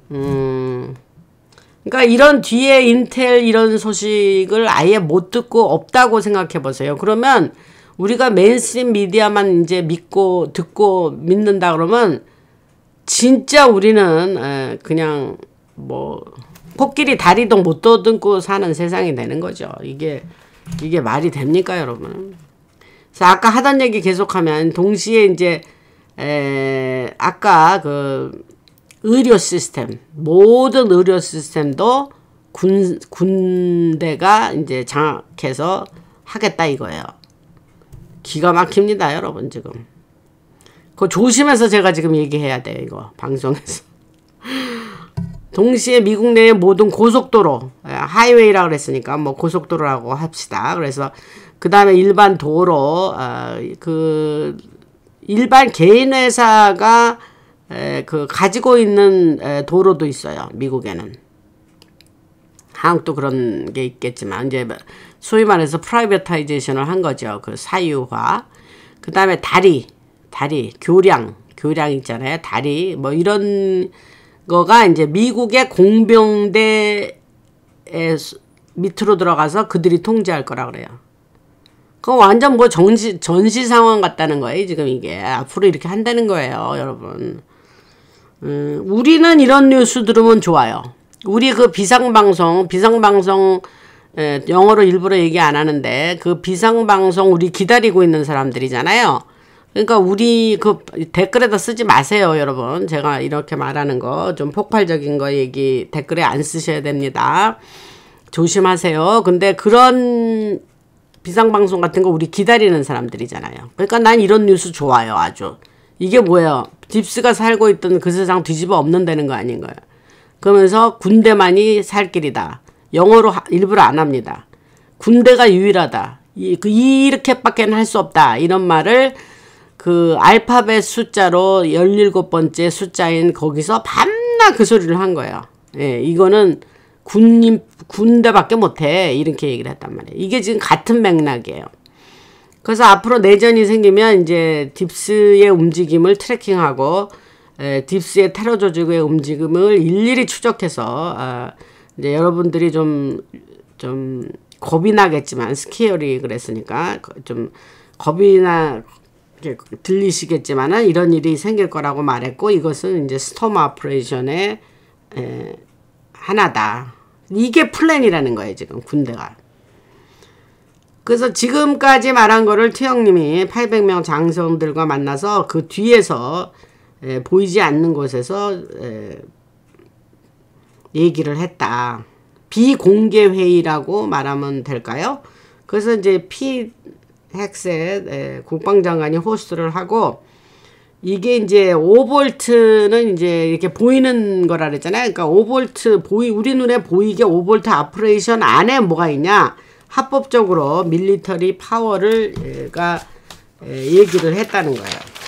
그러니까 이런 뒤에 인텔 이런 소식을 아예 못 듣고 없다고 생각해 보세요. 그러면 우리가 메인스트림 미디어만 이제 믿고 듣고 믿는다 그러면 진짜 우리는 그냥 뭐 코끼리 다리도 못 떠듬고 사는 세상이 되는 거죠. 이게 말이 됩니까, 여러분? 그래서 아까 하던 얘기 계속하면 동시에 이제 아까 그 의료 시스템, 모든 의료 시스템도 군대가 이제 장악해서 하겠다 이거예요. 기가 막힙니다, 여러분. 지금 그거 조심해서 제가 지금 얘기해야 돼요, 이거 방송에서. 동시에 미국 내의 모든 고속도로, 하이웨이라 그랬으니까 뭐 고속도로라고 합시다. 그래서 그 다음에 일반 도로, 그 일반 개인 회사가 그 가지고 있는 도로도 있어요. 미국에는. 한국도 그런 게 있겠지만 이제 소위 말해서 프라이베타이제이션을 한 거죠. 그 사유화. 그 다음에 다리, 교량 있잖아요. 다리 뭐 이런 거가 이제 미국의 공병대 밑으로 들어가서 그들이 통제할 거라 그래요. 그거 완전 뭐 전시 상황 같다는 거예요. 지금 이게 앞으로 이렇게 한다는 거예요, 여러분. 우리는 이런 뉴스 들으면 좋아요. 우리 그 비상방송 영어로 일부러 얘기 안 하는데 그 비상방송 우리 기다리고 있는 사람들이잖아요. 그러니까 우리 그 댓글에다 쓰지 마세요, 여러분. 제가 이렇게 말하는 거 좀 폭발적인 거 얘기 댓글에 안 쓰셔야 됩니다. 조심하세요. 근데 그런 비상방송 같은 거 우리 기다리는 사람들이잖아요. 그러니까 난 이런 뉴스 좋아요, 아주. 이게 뭐예요? 딥스가 살고 있던 그 세상 뒤집어 엎는다는 거 아닌가요? 그러면서 군대만이 살 길이다. 영어로 일부러 안 합니다. 군대가 유일하다. 이렇게밖에 할 수 없다. 이런 말을 그 알파벳 숫자로 17번째 숫자인 거기서 밤낮 그 소리를 한 거예요. 예, 이거는 군대밖에 못해. 이렇게 얘기를 했단 말이에요. 이게 지금 같은 맥락이에요. 그래서 앞으로 내전이 생기면 이제 딥스의 움직임을 트래킹하고 딥스의 테러 조직의 움직임을 일일이 추적해서 이제 여러분들이 좀 겁이 나겠지만 스케어리 그랬으니까 좀 겁이 들리시겠지만은 이런 일이 생길 거라고 말했고 이것은 이제 스톰 오퍼레이션의 하나다. 이게 플랜이라는 거예요 지금 군대가. 그래서 지금까지 말한 거를 투영님이 800명 장성들과 만나서 그 뒤에서 보이지 않는 곳에서 얘기를 했다. 비공개 회의라고 말하면 될까요? 그래서 이제 헥셋 국방장관이 호스트를 하고 이게 이제 5볼트는 이제 이렇게 보이는 거라 그랬잖아요. 그러니까 5볼트 우리 눈에 보이게 5볼트 오퍼레이션 안에 뭐가 있냐? 합법적으로 밀리터리 파워를 얘기를 했다는 거예요.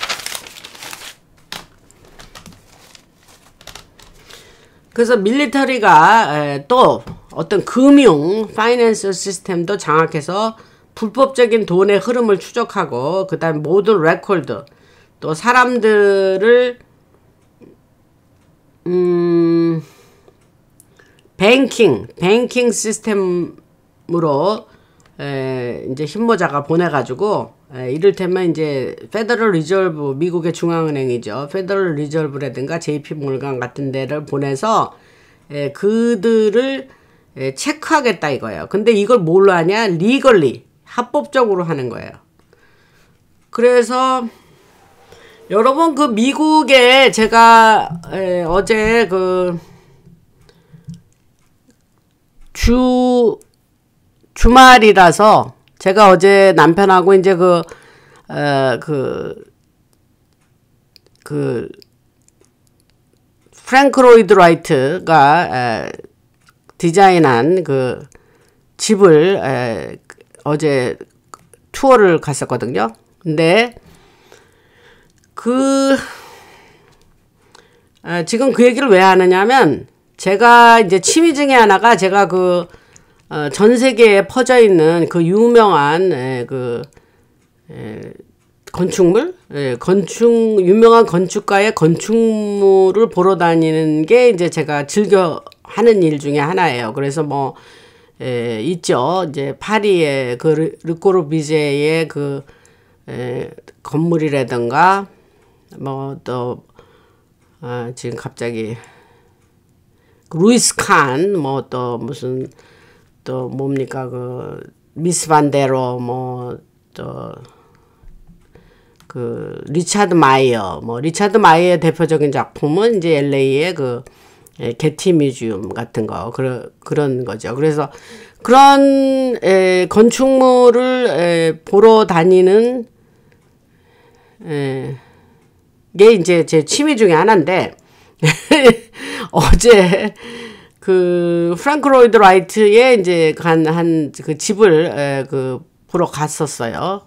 그래서 밀리터리가 또 어떤 금융, 파이낸스 시스템도 장악해서 불법적인 돈의 흐름을 추적하고 그 다음에 모든 레코드 또 사람들을 뱅킹 시스템으로 이제 힘모자가 보내가지고 이를테면 이제 페더럴 리저브 미국의 중앙은행이죠. 페더럴 리저브라든가 JP 몰간 같은 데를 보내서 그들을 체크하겠다 이거예요. 근데 이걸 뭘로 하냐? 리걸리 합법적으로 하는 거예요. 그래서 여러분 그 미국에 제가 어제 그 주말이라서 제가 어제 남편하고 이제 프랭크 로이드 라이트가 디자인한 그 집을 어제 투어를 갔었거든요. 근데 지금 그 얘기를 왜 하느냐면 제가 이제 취미 중에 하나가 제가 전 세계에 퍼져 있는 그 유명한 건축물, 유명한 건축가의 건축물을 보러 다니는 게 이제 제가 즐겨 하는 일 중에 하나예요. 그래서 뭐 있죠. 이제 파리의 그 르꼬르비제의 건물이라든가 뭐 또 지금 갑자기 루이스 칸 뭐 또 무슨 또 뭡니까 미스 반데로 뭐 또 리차드 마이어의 대표적인 작품은 이제 LA의 게티 뮤지엄 같은 거 그런 거죠. 그래서 그런 건축물을 보러 다니는 게 이제 제 취미 중에 하나인데 어제 프랭크 로이드 라이트의 이제 그 집을 보러 갔었어요.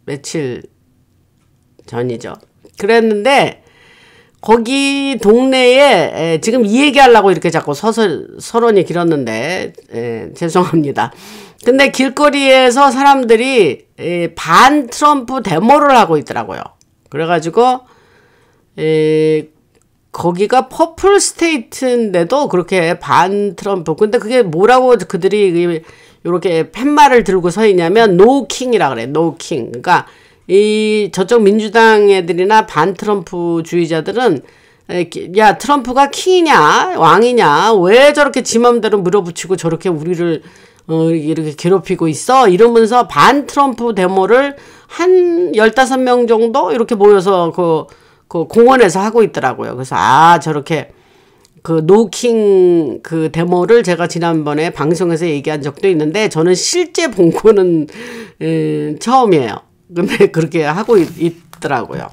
며칠 전이죠. 그랬는데 거기 동네에 지금 이 얘기하려고 이렇게 자꾸 서론이 길었는데 죄송합니다. 근데 길거리에서 사람들이 반 트럼프 데모를 하고 있더라고요. 그래가지고 거기가 퍼플 스테이트인데도 그렇게 반 트럼프. 근데 그게 뭐라고 그들이 이렇게 팻말을 들고 서 있냐면 노 킹이라 그래. 노 킹. 그러니까 저쪽 민주당 애들이나 반 트럼프 주의자들은 야 트럼프가 킹이냐 왕이냐 왜 저렇게 지 맘대로 밀어붙이고 저렇게 우리를 이렇게 괴롭히고 있어 이러면서 반 트럼프 데모를 한 15명 정도 이렇게 모여서 그 공원에서 하고 있더라고요. 그래서 저렇게 노킹 데모를 제가 지난번에 방송에서 얘기한 적도 있는데 저는 실제 본 거는 처음이에요. 근데 그렇게 하고 있더라고요.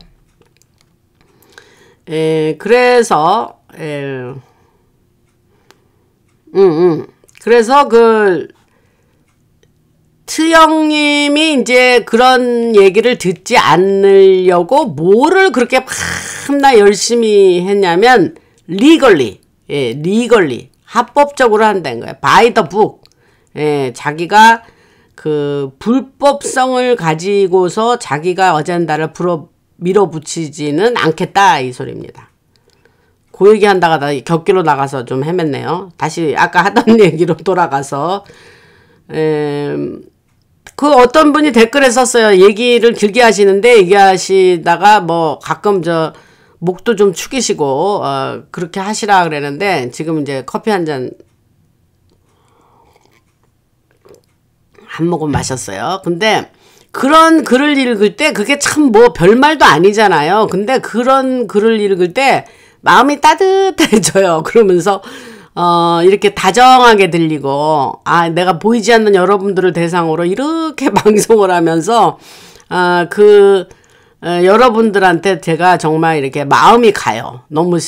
그래서 그래서 트영님이 이제 그런 얘기를 듣지 않으려고 뭐를 그렇게 나 열심히 했냐면 리걸리 예, 리걸리 합법적으로 한다는 거예요. by the book. 예, 자기가 그 불법성을 가지고서 자기가 어젠다를 밀어붙이지는 않겠다 이 소리입니다. 그 얘기 한다가 나 격길로 나가서 좀 헤맸네요. 다시 아까 하던 얘기로 돌아가서 그 어떤 분이 댓글에 썼어요. 얘기를 길게 하시는데 얘기하시다가 뭐 가끔 저 목도 좀 축이시고 그렇게 하시라 그랬는데 지금 이제 커피 한 잔 한 모금 마셨어요. 근데 그런 글을 읽을 때 그게 참 뭐 별말도 아니잖아요. 근데 그런 글을 읽을 때 마음이 따뜻해져요. 그러면서 이렇게 다정하게 들리고 내가 보이지 않는 여러분들을 대상으로 이렇게 방송을 하면서 여러분들한테 제가 정말 이렇게 마음이 가요. 너무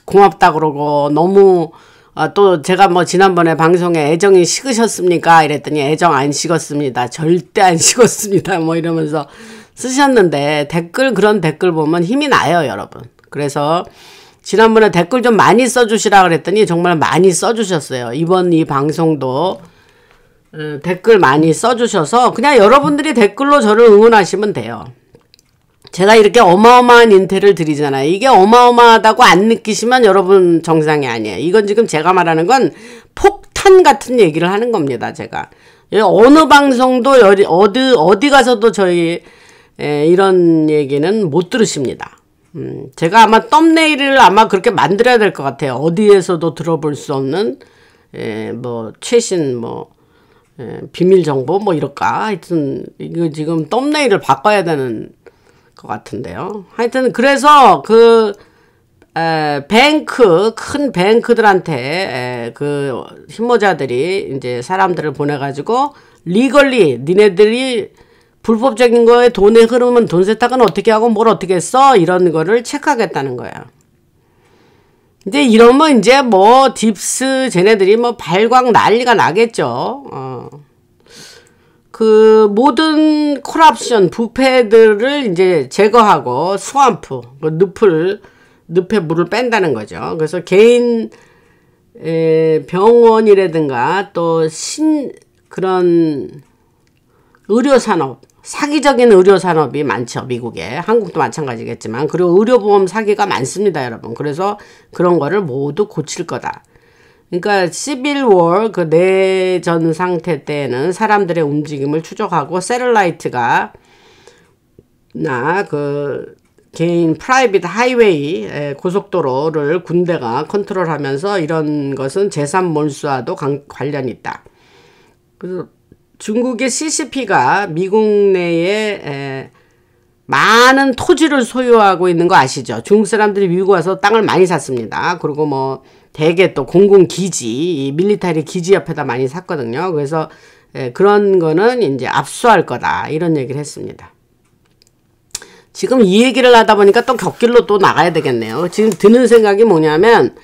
고맙다 그러고 너무 또 제가 뭐 지난번에 방송에 애정이 식으셨습니까? 이랬더니 애정 안 식었습니다. 절대 안 식었습니다. 뭐 이러면서 쓰셨는데 그런 댓글 보면 힘이 나요, 여러분. 그래서 지난번에 댓글 좀 많이 써주시라 그랬더니 정말 많이 써주셨어요. 이번 이 방송도 댓글 많이 써주셔서 그냥 여러분들이 댓글로 저를 응원하시면 돼요. 제가 이렇게 어마어마한 인테를 드리잖아요. 이게 어마어마하다고 안 느끼시면 여러분 정상이 아니에요. 이건 지금 제가 말하는 건 폭탄 같은 얘기를 하는 겁니다. 제가 어느 방송도 어디 가서도 저희 이런 얘기는 못 들으십니다. 제가 아마 썸네일을 아마 그렇게 만들어야 될 것 같아요. 어디에서도 들어볼 수 없는 뭐 최신 비밀 정보 뭐 이럴까. 하여튼 이거 지금 썸네일을 바꿔야 되는 것 같은데요. 하여튼 그래서 큰 뱅크들한테 힘모자들이 이제 사람들을 보내가지고 리걸리 니네들이 불법적인 거에 돈의 흐름은 돈 세탁은 어떻게 하고 뭘 어떻게 써 이런 거를 체크하겠다는 거예요. 근데 이러면 이제 뭐 딥스 쟤네들이 뭐 발광 난리가 나겠죠. 모든 콜옵션 부패들을 이제 제거하고 스왑프 늪에 물을 뺀다는 거죠. 그래서 개인 병원이라든가 또 그런 의료산업, 사기적인 의료산업이 많죠. 미국에. 한국도 마찬가지겠지만. 그리고 의료보험 사기가 많습니다, 여러분. 그래서 그런 거를 모두 고칠 거다. 그러니까 시빌워 내전 상태 때에는 사람들의 움직임을 추적하고 세틀라이트가 개인 프라이빗 하이웨이 고속도로를 군대가 컨트롤하면서 이런 것은 재산 몰수와도 관련이 있다. 그래서 중국의 CCP가 미국 내에 많은 토지를 소유하고 있는 거 아시죠? 중국 사람들이 미국 와서 땅을 많이 샀습니다. 그리고 뭐 대개 또 공군기지, 밀리터리 기지 옆에다 많이 샀거든요. 그래서 그런 거는 이제 압수할 거다. 이런 얘기를 했습니다. 지금 이 얘기를 하다 보니까 또 격길로 또 나가야 되겠네요. 지금 드는 생각이 뭐냐면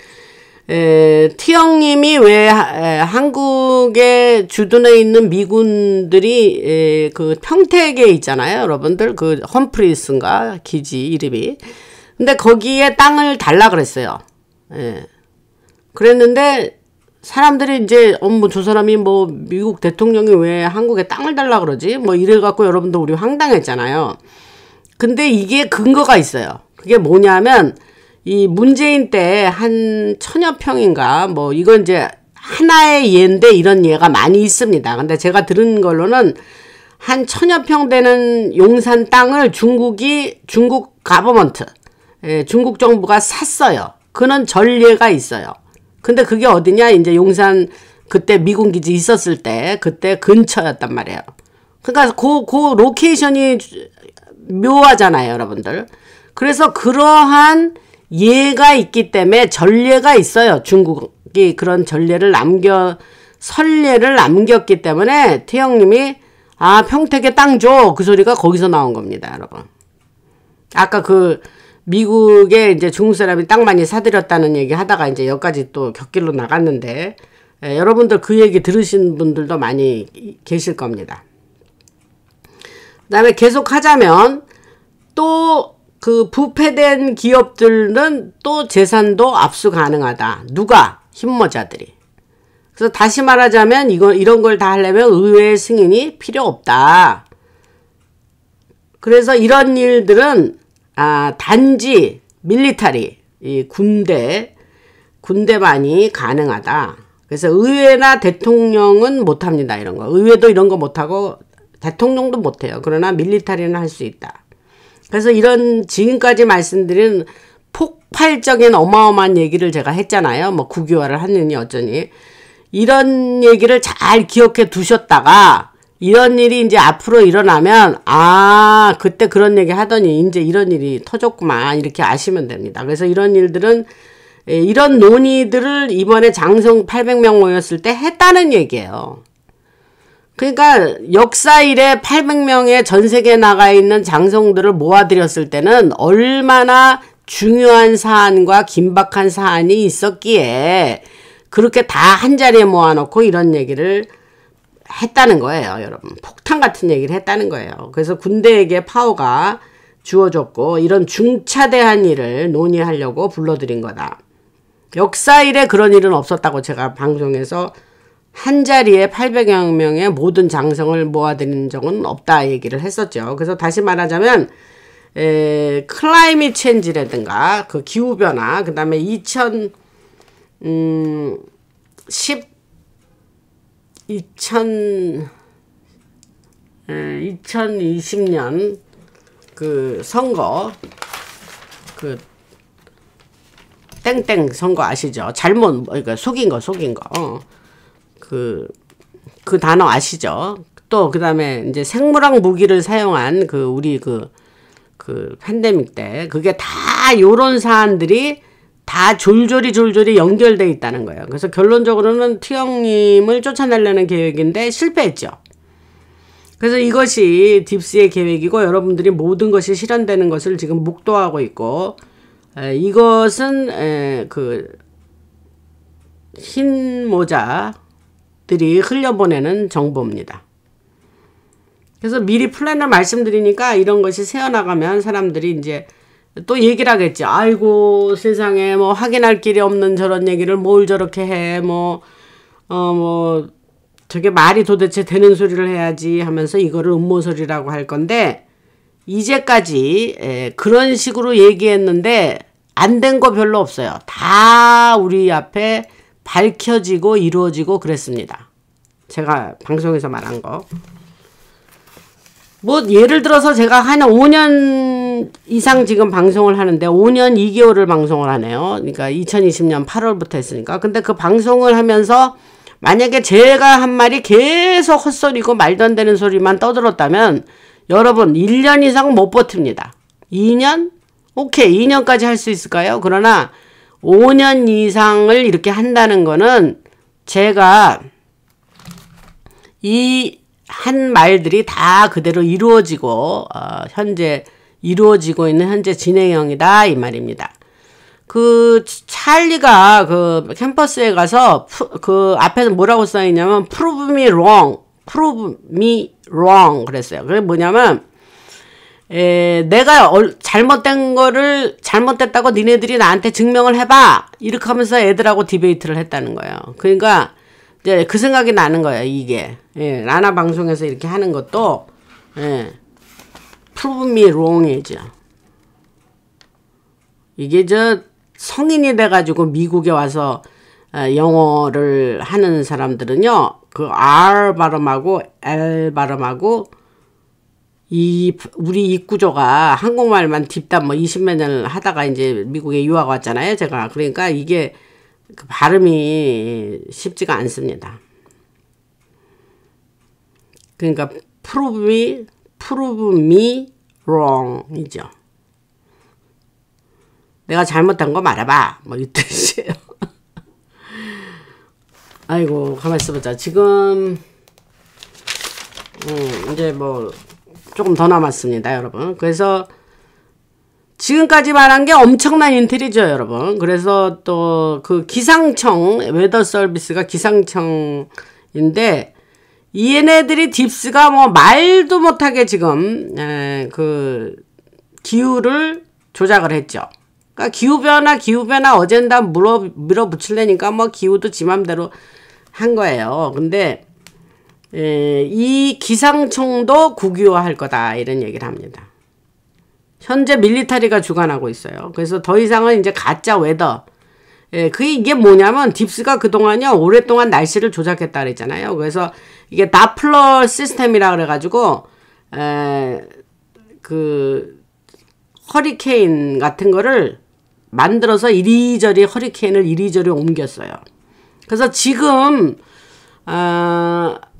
티형님이 왜 한국에 주둔해 있는 미군들이 평택에 있잖아요. 여러분들 험프리스인가 기지 이름이. 근데 거기에 땅을 달라 그랬어요. 그랬는데 사람들이 이제 저 사람이 뭐 미국 대통령이 왜 한국에 땅을 달라 그러지? 뭐 이래갖고 여러분들 우리 황당했잖아요. 근데 이게 근거가 있어요. 그게 뭐냐면 이 문재인 때 한 1000여 평인가 뭐 이건 이제 하나의 예인데 이런 예가 많이 있습니다. 근데 제가 들은 걸로는 한 1000여 평 되는 용산 땅을 중국 가버먼트, 중국 정부가 샀어요. 그런 전례가 있어요. 근데 그게 어디냐? 이제 용산 그때 미군 기지 있었을 때 그때 근처였단 말이에요. 그러니까 그 로케이션이 묘하잖아요, 여러분들. 그래서 그러한 예가 있기 때문에 전례가 있어요. 중국이 그런 선례를 남겼기 때문에 태형님이 평택에 땅 줘. 그 소리가 거기서 나온 겁니다, 여러분. 아까 미국에 이제 중국 사람이 땅 많이 사들였다는 얘기 하다가 이제 여기까지 또 격길로 나갔는데 여러분들 그 얘기 들으신 분들도 많이 계실 겁니다. 그 다음에 계속 하자면 또 그 부패된 기업들은 또 재산도 압수 가능하다. 누가? 힘모자들이. 그래서 다시 말하자면 이런 걸 다 하려면 의회의 승인이 필요 없다. 그래서 이런 일들은 단지 밀리터리, 이 군대만이 가능하다. 그래서 의회나 대통령은 못합니다. 이런 거. 의회도 이런 거 못하고 대통령도 못해요. 그러나 밀리터리는 할 수 있다. 그래서 이런 지금까지 말씀드린 폭발적인 어마어마한 얘기를 제가 했잖아요. 뭐 국유화를 하느니 어쩌니. 이런 얘기를 잘 기억해 두셨다가 이런 일이 이제 앞으로 일어나면 그때 그런 얘기 하더니 이제 이런 일이 터졌구만 이렇게 아시면 됩니다. 그래서 이런 일들은 이런 논의들을 이번에 장성 800명 모였을 때 했다는 얘기예요. 그러니까 역사 이래 800명의 전 세계에 나가 있는 장성들을 모아드렸을 때는 얼마나 중요한 사안과 긴박한 사안이 있었기에 그렇게 다 한자리에 모아놓고 이런 얘기를 했다는 거예요, 여러분. 폭탄 같은 얘기를 했다는 거예요. 그래서 군대에게 파워가 주어졌고 이런 중차대한 일을 논의하려고 불러들인 거다. 역사 이래 그런 일은 없었다고 제가 방송에서 한자리에 800여 명의 모든 장성을 모아드리는 적은 없다 얘기를 했었죠. 그래서 다시 말하자면 클라이밋 체인지라든가 그 기후변화 그 다음에 2020년 그 선거 그 땡땡 선거 아시죠? 그러니까 속인 거. 그 단어 아시죠? 또, 그 다음에 이제 생물학 무기를 사용한 우리 팬데믹 때, 그게 다 요런 사안들이 다 졸졸이 연결돼 있다는 거예요. 그래서 결론적으로는 트영님을 쫓아내려는 계획인데 실패했죠. 그래서 이것이 딥스의 계획이고 여러분들이 모든 것이 실현되는 것을 지금 목도하고 있고, 이것은 흰 모자들이 흘려보내는 정보입니다. 그래서 미리 플랜을 말씀드리니까 이런 것이 새어나가면 사람들이 이제 또 얘기를 하겠지. 아이고 세상에 뭐 확인할 길이 없는 저런 얘기를 뭘 저렇게 해. 저게 말이 도대체 되는 소리를 해야지 하면서 이거를 음모소리라고 할 건데 이제까지 그런 식으로 얘기했는데 안 된 거 별로 없어요. 다 우리 앞에 밝혀지고 이루어지고 그랬습니다. 제가 방송에서 말한 거. 뭐 예를 들어서 제가 한 5년 이상 지금 방송을 하는데 5년 2개월을 방송을 하네요. 그러니까 2020년 8월부터 했으니까. 근데 그 방송을 하면서 만약에 제가 한 말이 계속 헛소리고 말도 안 되는 소리만 떠들었다면 여러분 1년 이상 못 버팁니다. 2년? 오케이 2년까지 할 수 있을까요? 그러나 5년 이상을 이렇게 한다는 거는 제가 이 한 말들이 다 그대로 이루어지고 현재 이루어지고 있는 현재 진행형이다 이 말입니다. 그 찰리가 그 캠퍼스에 가서 그 앞에서 뭐라고 써있냐면 prove me wrong 그랬어요. 그게 뭐냐면 내가 잘못된 거를 잘못됐다고 니네들이 나한테 증명을 해봐 이렇게 하면서 애들하고 디베이트를 했다는 거예요. 그러니까 이제 그 생각이 나는 거예요. 이게 라나 방송에서 이렇게 하는 것도 prove me wrong이죠. 이게 성인이 돼가지고 미국에 와서 영어를 하는 사람들은요, 그 R 발음하고 L 발음하고 우리 입구조가 한국말만 딥다 20몇 년을 하다가 이제 미국에 유학 왔잖아요, 제가. 그러니까 이게 그 발음이 쉽지가 않습니다. 그러니까 prove me wrong 이죠. 내가 잘못한 거 말해봐. 이 뜻이에요. 아이고, 가만히 있어보자. 지금, 이제 조금 더 남았습니다, 여러분. 그래서, 지금까지 말한 게 엄청난 인텔이죠, 여러분. 그래서 또, 기상청, 웨더 서비스가 기상청인데, 얘네들이 딥스가 말도 못하게 지금, 기후를 조작을 했죠. 그러니까 기후변화 어젠다 밀어붙이려니까 뭐 기후도 지 맘대로 한 거예요. 근데 이 기상청도 국유화할 거다 이런 얘기를 합니다. 현재 밀리터리가 주관하고 있어요. 그래서 더 이상은 이제 가짜 웨더. 이게 뭐냐면 딥스가 그동안요 오랫동안 날씨를 조작했다 그랬잖아요. 그래서 이게 다플러 시스템이라 그래가지고 그 허리케인 같은 거를 만들어서 이리저리 허리케인을 이리저리 옮겼어요. 그래서 지금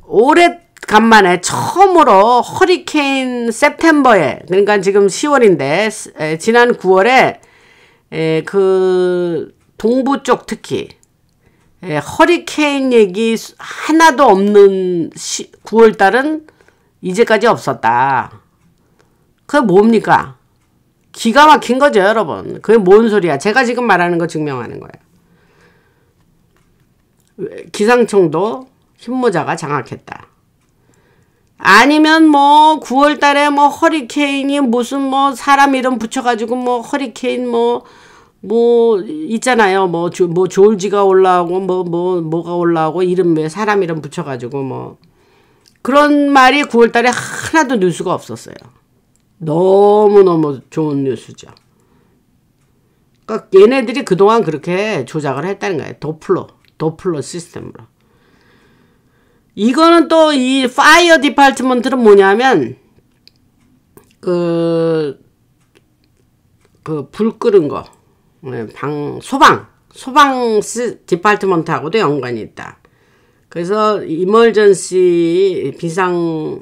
오랫간만에 처음으로 허리케인 september에 그러니까 지금 10월인데 지난 9월에 그 동부 쪽 특히 허리케인 얘기 하나도 없는 9월달은 이제까지 없었다. 그게 뭡니까? 기가 막힌 거죠, 여러분. 그게 뭔 소리야? 제가 지금 말하는 거 증명하는 거예요. 기상청도 흰모자가 장악했다. 아니면 뭐 9월 달에 뭐 허리케인이 무슨 뭐 사람 이름 붙여가지고 뭐 허리케인 뭐 있잖아요. 뭐 조지가 올라오고 뭐가 올라오고 이름 왜 사람 이름 붙여가지고 뭐 그런 말이 9월 달에 하나도 뉴스가 없었어요. 너무너무 좋은 뉴스죠. 그러니까 얘네들이 그동안 그렇게 조작을 했다는 거예요. 도플러 시스템으로. 이거는 또 이 파이어 디파트먼트는 뭐냐면 그 불 끄는 거 소방 디파트먼트하고도 연관이 있다. 그래서 이멀전시 비상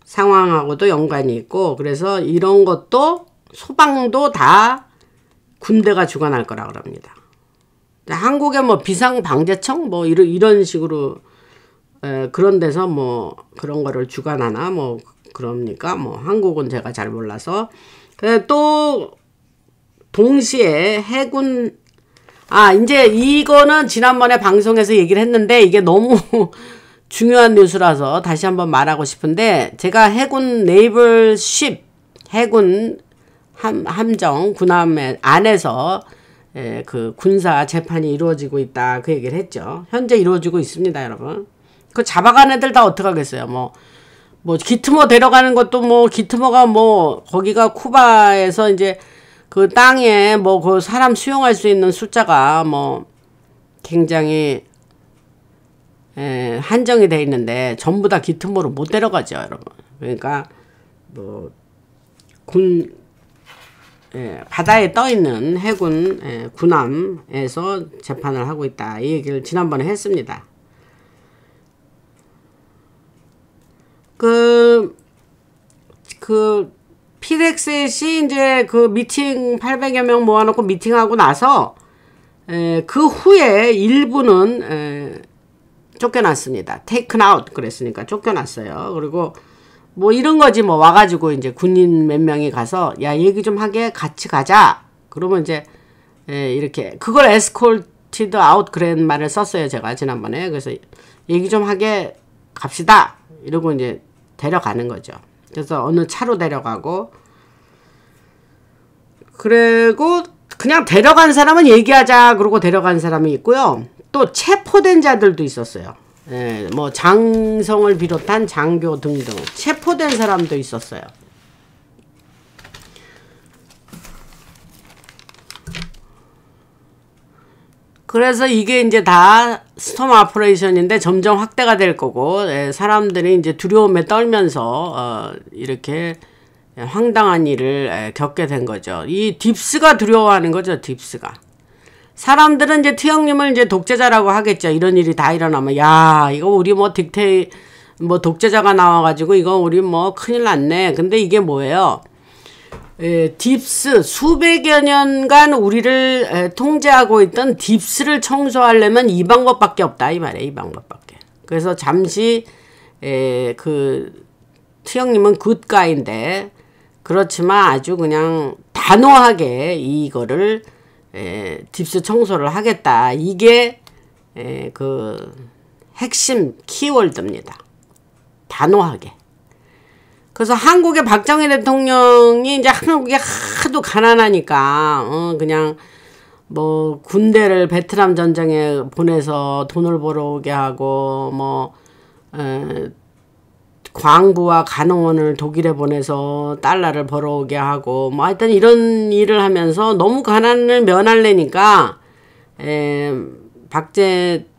상황하고도 연관이 있고 그래서 이런 것도 소방도 다 군대가 주관할 거라 그럽니다. 한국에 뭐 비상방재청 뭐 이런 식으로 그런 데서 뭐 그런 거를 주관하나 뭐 그럽니까? 뭐 한국은 제가 잘 몰라서. 또 동시에 해군 이제 이거는 지난번에 방송에서 얘기를 했는데 이게 너무 중요한 뉴스라서 다시 한번 말하고 싶은데 제가 해군 네이벌 쉽 해군 함정 군함 안에서 그 군사 재판이 이루어지고 있다 그 얘기를 했죠. 현재 이루어지고 있습니다, 여러분. 그 잡아간 애들 다 어떡하겠어요. 뭐 기트모 데려가는 것도 뭐 기트모가 뭐 거기가 쿠바에서 이제 그 땅에 뭐 그 사람 수용할 수 있는 숫자가 뭐 굉장히 한정이 돼 있는데 전부 다 기트모로 못 데려가죠, 여러분. 그러니까 뭐 바다에 떠 있는 해군 군함에서 재판을 하고 있다. 이 얘기를 지난번에 했습니다. 피렉셋이 이제 그 미팅 800여 명 모아놓고 미팅하고 나서 그 후에 일부는 쫓겨났습니다. taken out 그랬으니까 쫓겨났어요. 그리고 뭐 이런 거지 뭐 와가지고 이제 군인 몇 명이 가서 야 얘기 좀 하게 같이 가자. 그러면 이제 이렇게 그걸 escorted out 그런 말을 썼어요. 제가 지난번에. 그래서 얘기 좀 하게 갑시다. 이러고 이제 데려가는 거죠. 그래서 어느 차로 데려가고 그리고 그냥 데려간 사람은 얘기하자 그러고 데려간 사람이 있고요. 또 체포된 자들도 있었어요. 뭐 장성을 비롯한 장교 등등 체포된 사람도 있었어요. 그래서 이게 이제 다 스톰 오퍼레이션인데 점점 확대가 될 거고 사람들이 이제 두려움에 떨면서 이렇게 황당한 일을 겪게 된 거죠. 이 딥스가 두려워하는 거죠. 딥스가. 사람들은 이제 트형님을 이제 독재자라고 하겠죠. 이런 일이 다 일어나면 야 이거 우리 뭐 독재자가 나와가지고 이거 우리 뭐 큰일 났네. 근데 이게 뭐예요? 딥스 수백여 년간 우리를 통제하고 있던 딥스를 청소하려면 이 방법밖에 없다 이 말이에요. 이 방법밖에. 그래서 잠시 그 트형님은 굿가인데 그렇지만 아주 그냥 단호하게 이거를 딥스 청소를 하겠다. 이게 그 핵심 키워드입니다. 단호하게. 그래서 한국의 박정희 대통령이 이제 한국이 하도 가난하니까 그냥 뭐 군대를 베트남 전쟁에 보내서 돈을 벌어오게 하고 뭐 광부와 간호원을 독일에 보내서 달러를 벌어오게 하고 뭐 하여튼 이런 일을 하면서 너무 가난을 면하려니까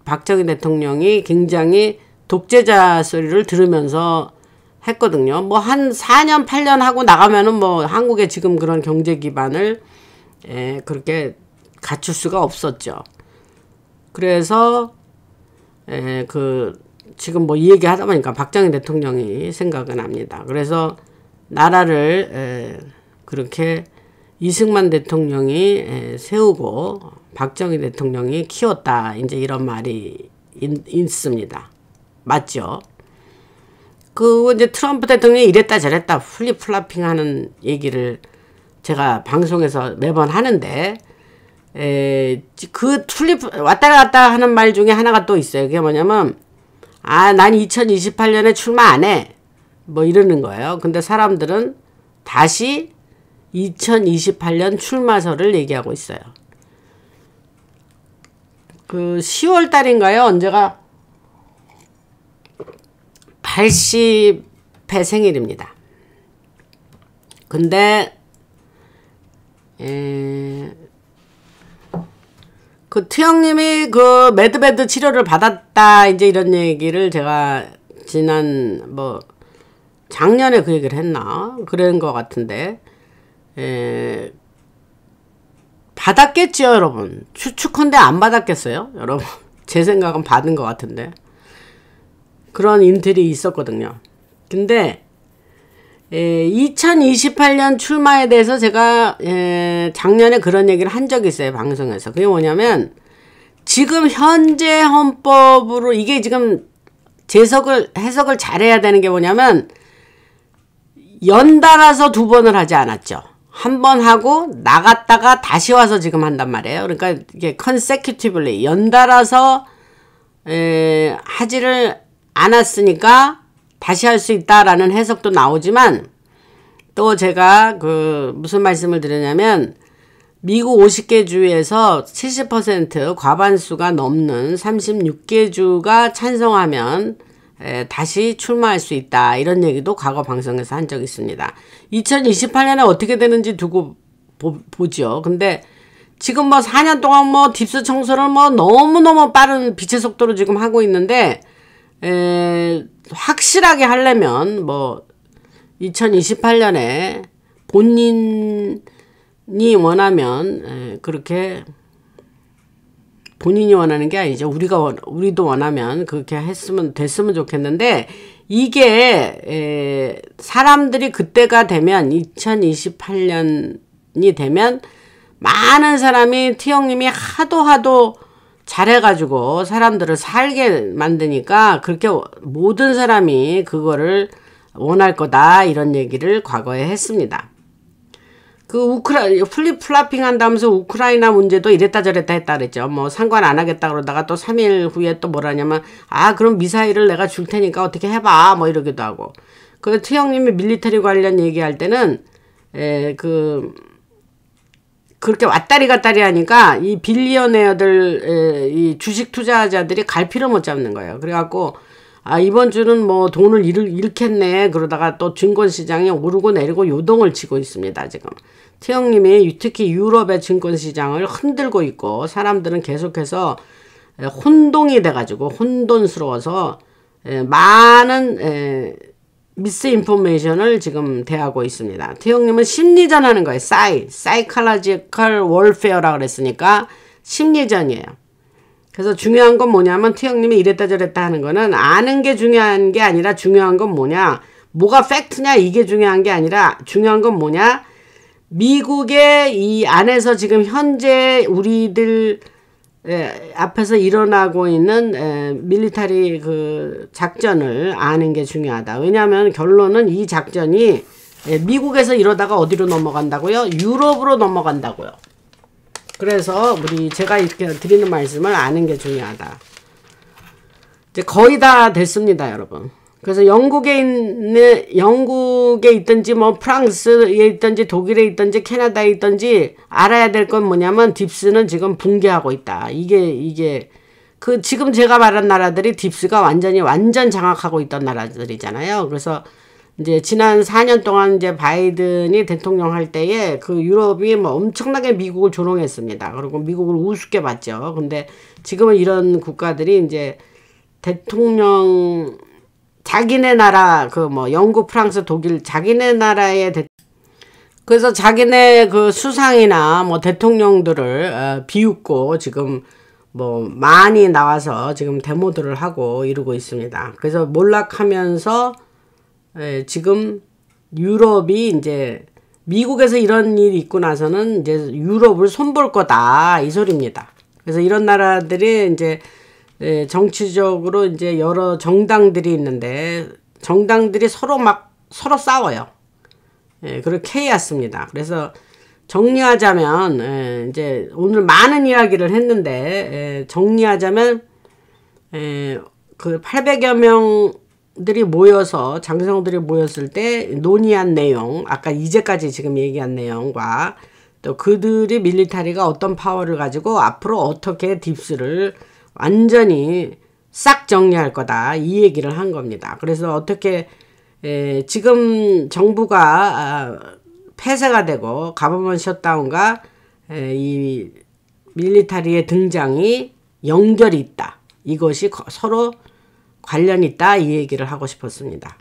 박정희 대통령이 굉장히 독재자 소리를 들으면서 했거든요. 뭐 한 4년 8년 하고 나가면은 뭐 한국의 지금 그런 경제 기반을 그렇게 갖출 수가 없었죠. 그래서 지금 뭐 이 얘기 하다 보니까 박정희 대통령이 생각은 납니다. 그래서 나라를 그렇게 이승만 대통령이 세우고 박정희 대통령이 키웠다. 이제 이런 말이 있습니다. 맞죠? 이제 트럼프 대통령이 이랬다 저랬다 플립플라핑 하는 얘기를 제가 방송에서 매번 하는데, 왔다 갔다 하는 말 중에 하나가 또 있어요. 그게 뭐냐면, 난 2028년에 출마 안 해. 뭐 이러는 거예요. 근데 사람들은 다시 2028년 출마설을 얘기하고 있어요. 10월 달인가요? 언제가 80회 생일입니다. 근데 트형님이 매드베드 치료를 받았다 이제 이런 얘기를 제가 작년에 그 얘기를 했나 그런 것 같은데 받았겠죠 여러분. 추측컨대 안 받았겠어요 여러분. 제 생각은 받은 것 같은데 그런 인텔이 있었거든요. 근데 2028년 출마에 대해서 제가 작년에 그런 얘기를 한 적이 있어요 방송에서. 그게 뭐냐면 지금 현재 헌법으로 이게 지금 해석을 잘해야 되는 게 뭐냐면 연달아서 2번을 하지 않았죠. 한 번 하고 나갔다가 다시 와서 지금 한단 말이에요. 그러니까 이게 consecutively 연달아서 하지를 않았으니까 다시 할 수 있다라는 해석도 나오지만 또 제가 무슨 말씀을 드리냐면 미국 50개 주에서 70% 과반수가 넘는 36개 주가 찬성하면 다시 출마할 수 있다. 이런 얘기도 과거 방송에서 한 적이 있습니다. 2028년에 어떻게 되는지 두고 보죠. 근데 지금 뭐 4년 동안 딥스 청소를 너무너무 빠른 빛의 속도로 지금 하고 있는데 확실하게 하려면 2028년에 본인이 원하면 그렇게 본인이 원하는 게 아니죠. 우리도 원하면 그렇게 됐으면 좋겠는데 이게 사람들이 그때가 되면 2028년이 되면 많은 사람이 T형님이 하도 잘해가지고 사람들을 살게 만드니까 그렇게 모든 사람이 그거를 원할 거다 이런 얘기를 과거에 했습니다. 플립플라핑 한다면서 우크라이나 문제도 이랬다 저랬다 했다 그랬죠. 상관 안 하겠다 그러다가 또 3일 후에 또 뭐라냐면 그럼 미사일을 내가 줄 테니까 어떻게 해봐 이러기도 하고. T형님이 밀리터리 관련 얘기할 때는 그렇게 왔다리 갔다리 하니까 이 빌리어네어들 이 주식 투자자들이 갈피를 못 잡는 거예요. 그래갖고 이번 주는 돈을 잃겠네 그러다가 또 증권시장이 오르고 내리고 요동을 치고 있습니다. 지금 T형님이 특히 유럽의 증권시장을 흔들고 있고 사람들은 계속해서 혼동이 돼가지고 혼돈스러워서 많은 미스인포메이션을 지금 대하고 있습니다. T형님은 심리전 하는 거예요. 사이컬러지컬 월페어라고 그랬으니까 심리전이에요. 그래서 중요한 건 뭐냐면 T형님이 이랬다 저랬다 하는 거는 아는 게 중요한 게 아니라 중요한 건 뭐가 팩트냐 이게 중요한 게 아니라 중요한 건 뭐냐 미국의 이 안에서 지금 현재 우리들 앞에서 일어나고 있는 밀리터리 작전을 아는 게 중요하다. 왜냐하면 결론은 이 작전이 미국에서 이러다가 어디로 넘어간다고요? 유럽으로 넘어간다고요. 그래서 제가 이렇게 드리는 말씀을 아는 게 중요하다. 이제 거의 다 됐습니다, 여러분. 그래서 영국에 있든지 뭐 프랑스에 있든지 독일에 있든지 캐나다에 있든지 알아야 될 건 뭐냐면 딥스는 지금 붕괴하고 있다. 이게 그 지금 제가 말한 나라들이 딥스가 완전 장악하고 있던 나라들이잖아요. 그래서 이제 지난 4년 동안 이제 바이든이 대통령 할 때에 그 유럽이 뭐 엄청나게 미국을 조롱했습니다. 그리고 미국을 우습게 봤죠. 근데 지금은 이런 국가들이 이제 대통령 자기네 나라 그 뭐 영국, 프랑스, 독일 자기네 나라의 그래서 자기네 그 수상이나 뭐 대통령들을 비웃고 지금 뭐 많이 나와서 지금 데모들을 하고 이러고 있습니다. 그래서 몰락하면서 지금 유럽이 이제 미국에서 이런 일이 있고 나서는 이제 유럽을 손볼 거다 이 소리입니다. 그래서 이런 나라들이 이제 정치적으로 이제 여러 정당들이 있는데 정당들이 서로 싸워요. 그리고 케이아스입니다. 그래서 정리하자면 이제 오늘 많은 이야기를 했는데 정리하자면 그 800여 명들이 모여서 장성들이 모였을 때 논의한 내용, 아까 이제까지 지금 얘기한 내용과 또 그들이 밀리터리가 어떤 파워를 가지고 앞으로 어떻게 딥스를 완전히 싹 정리할 거다 이 얘기를 한 겁니다. 그래서 어떻게 지금 정부가 폐쇄가 되고 가버먼트 셧다운과 이 밀리터리의 등장이 연결이 있다. 이것이 서로 관련이 있다 이 얘기를 하고 싶었습니다.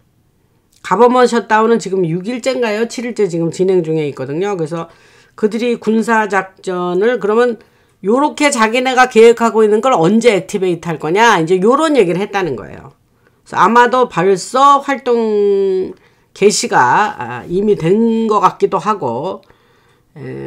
가버먼트 셧다운은 지금 6일째인가요? 7일째 지금 진행 중에 있거든요. 그래서 그들이 군사작전을 그러면 요렇게 자기네가 계획하고 있는 걸 언제 액티베이트 할 거냐 이제 요런 얘기를 했다는 거예요. 그래서 아마도 벌써 활동 개시가 이미 된 것 같기도 하고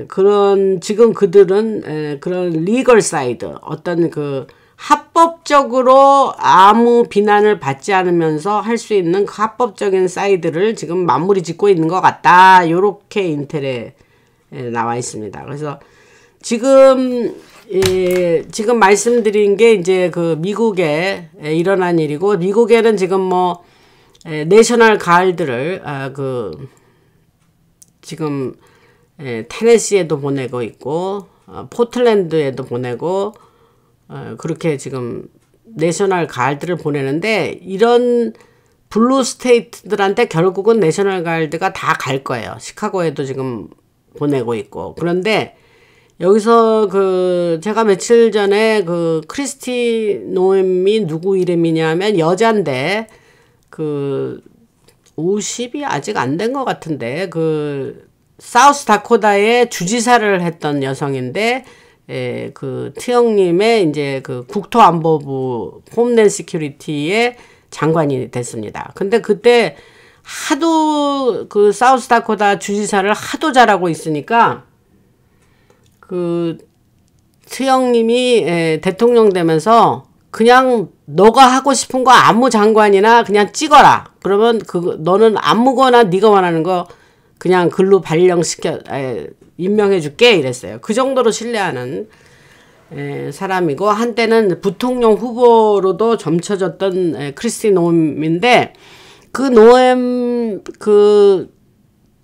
그런 지금 그들은 그런 리걸 사이드 어떤 그 합법적으로 아무 비난을 받지 않으면서 할 수 있는 그 합법적인 사이드를 지금 마무리 짓고 있는 것 같다 요렇게 인텔에 나와 있습니다. 그래서 지금 말씀드린 게 이제 그 미국에 일어난 일이고 미국에는 지금 뭐 내셔널 가드를 지금 테네시에도 보내고 있고 포틀랜드에도 보내고 그렇게 지금 내셔널 가드를 보내는데 이런 블루 스테이트들한테 결국은 내셔널 가드가 다 갈 거예요. 시카고에도 지금 보내고 있고 그런데 여기서 제가 며칠 전에 크리스티 노엠이 누구 이름이냐면 여잔데 50이 아직 안 된 것 같은데 사우스 다코다의 주지사를 했던 여성인데 트영님의 이제 국토안보부 홈랜드 시큐리티의 장관이 됐습니다. 근데 그때 하도 사우스 다코다 주지사를 하도 잘하고 있으니까 트영님이 대통령 되면서 그냥 너가 하고 싶은 거 아무 장관이나 그냥 찍어라. 그러면 너는 아무거나 네가 원하는 거 그냥 글로 임명해 줄게 이랬어요. 그 정도로 신뢰하는 사람이고 한때는 부통령 후보로도 점쳐졌던 크리스티 노엠인데 그 노엠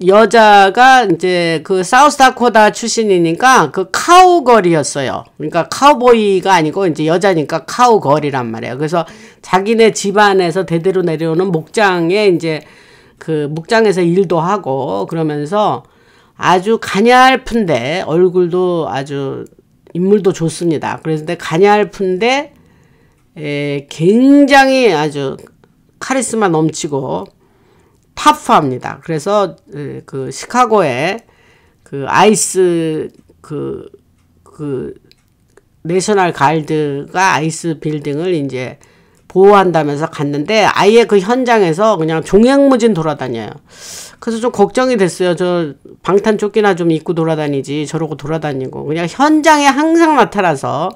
여자가 이제 사우스다코다 출신이니까 카우걸이었어요. 그러니까 카우보이가 아니고 이제 여자니까 카우걸이란 말이에요. 그래서 자기네 집안에서 대대로 내려오는 목장에 이제 목장에서 일도 하고 그러면서 아주 가냘픈데 얼굴도 아주 인물도 좋습니다. 그런데 가냘픈데 굉장히 아주 카리스마 넘치고 타프합니다. 그래서 시카고에 아이스 내셔널 가드가 아이스 빌딩을 이제 보호한다면서 갔는데 아예 그 현장에서 그냥 종횡무진 돌아다녀요. 그래서 좀 걱정이 됐어요. 저 방탄조끼나 좀 입고 돌아다니지 저러고 돌아다니고 그냥 현장에 항상 나타나서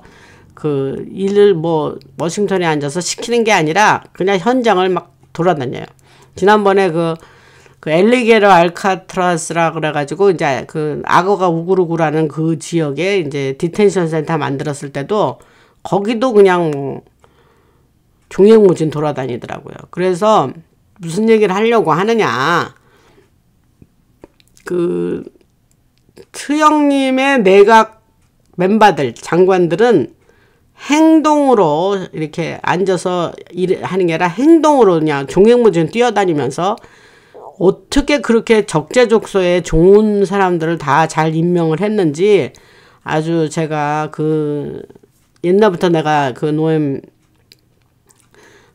일을 뭐 워싱턴에 앉아서 시키는 게 아니라 그냥 현장을 막 돌아다녀요. 지난번에 엘리게러 알카트라스라 그래가지고 이제 악어가 우글우글하는 그 지역에 이제 디텐션 센터 만들었을 때도 거기도 그냥 종횡무진 돌아다니더라고요. 그래서 무슨 얘기를 하려고 하느냐, 그 트형님의 내각 멤버들, 장관들은 행동으로 이렇게 앉아서 일하는 게 아니라 행동으로 그냥 종횡무진 뛰어다니면서 어떻게 그렇게 적재적소에 좋은 사람들을 다 잘 임명을 했는지, 아주 제가 그 옛날부터 내가 그 노엠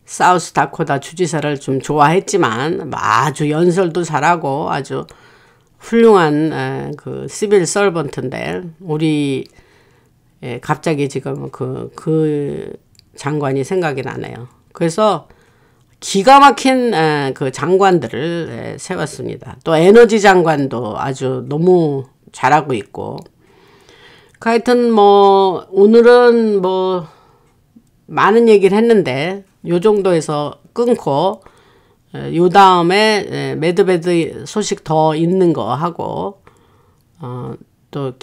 사우스 다코타 주지사를 좀 좋아했지만 아주 연설도 잘하고 아주 훌륭한 그 시빌 서번트인데, 우리 갑자기 지금 그 장관이 생각이 나네요. 그래서 기가 막힌 그 장관들을 세웠습니다. 또 에너지 장관도 아주 너무 잘하고 있고, 하여튼 뭐 오늘은 뭐 많은 얘기를 했는데 요 정도에서 끊고, 요 다음에 매드베드 소식 더 있는 거 하고, 또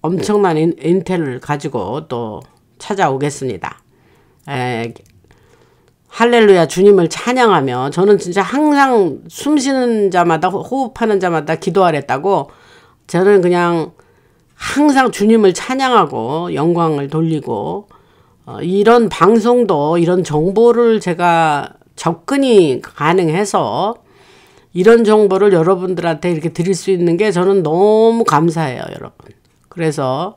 엄청난 인텔을 가지고 또 찾아오겠습니다. 할렐루야 주님을 찬양하며, 저는 진짜 항상 숨쉬는 자마다 호흡하는 자마다 기도하랬다고, 저는 그냥 항상 주님을 찬양하고 영광을 돌리고, 이런 방송도 이런 정보를 제가 접근이 가능해서 이런 정보를 여러분들한테 이렇게 드릴 수 있는 게 저는 너무 감사해요, 여러분. 그래서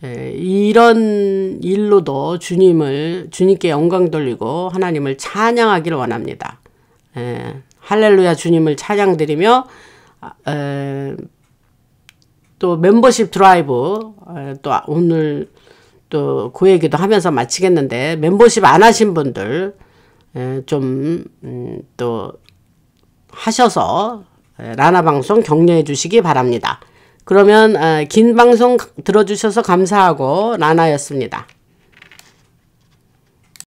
이런 일로도 주님께 영광 돌리고 하나님을 찬양하기를 원합니다. 할렐루야 주님을 찬양드리며, 또 멤버십 드라이브, 또 오늘 또 그 얘기도 하면서 마치겠는데, 멤버십 안 하신 분들 좀 또 하셔서 라나 방송 격려해 주시기 바랍니다. 그러면 긴 방송 들어주셔서 감사하고, 라나였습니다.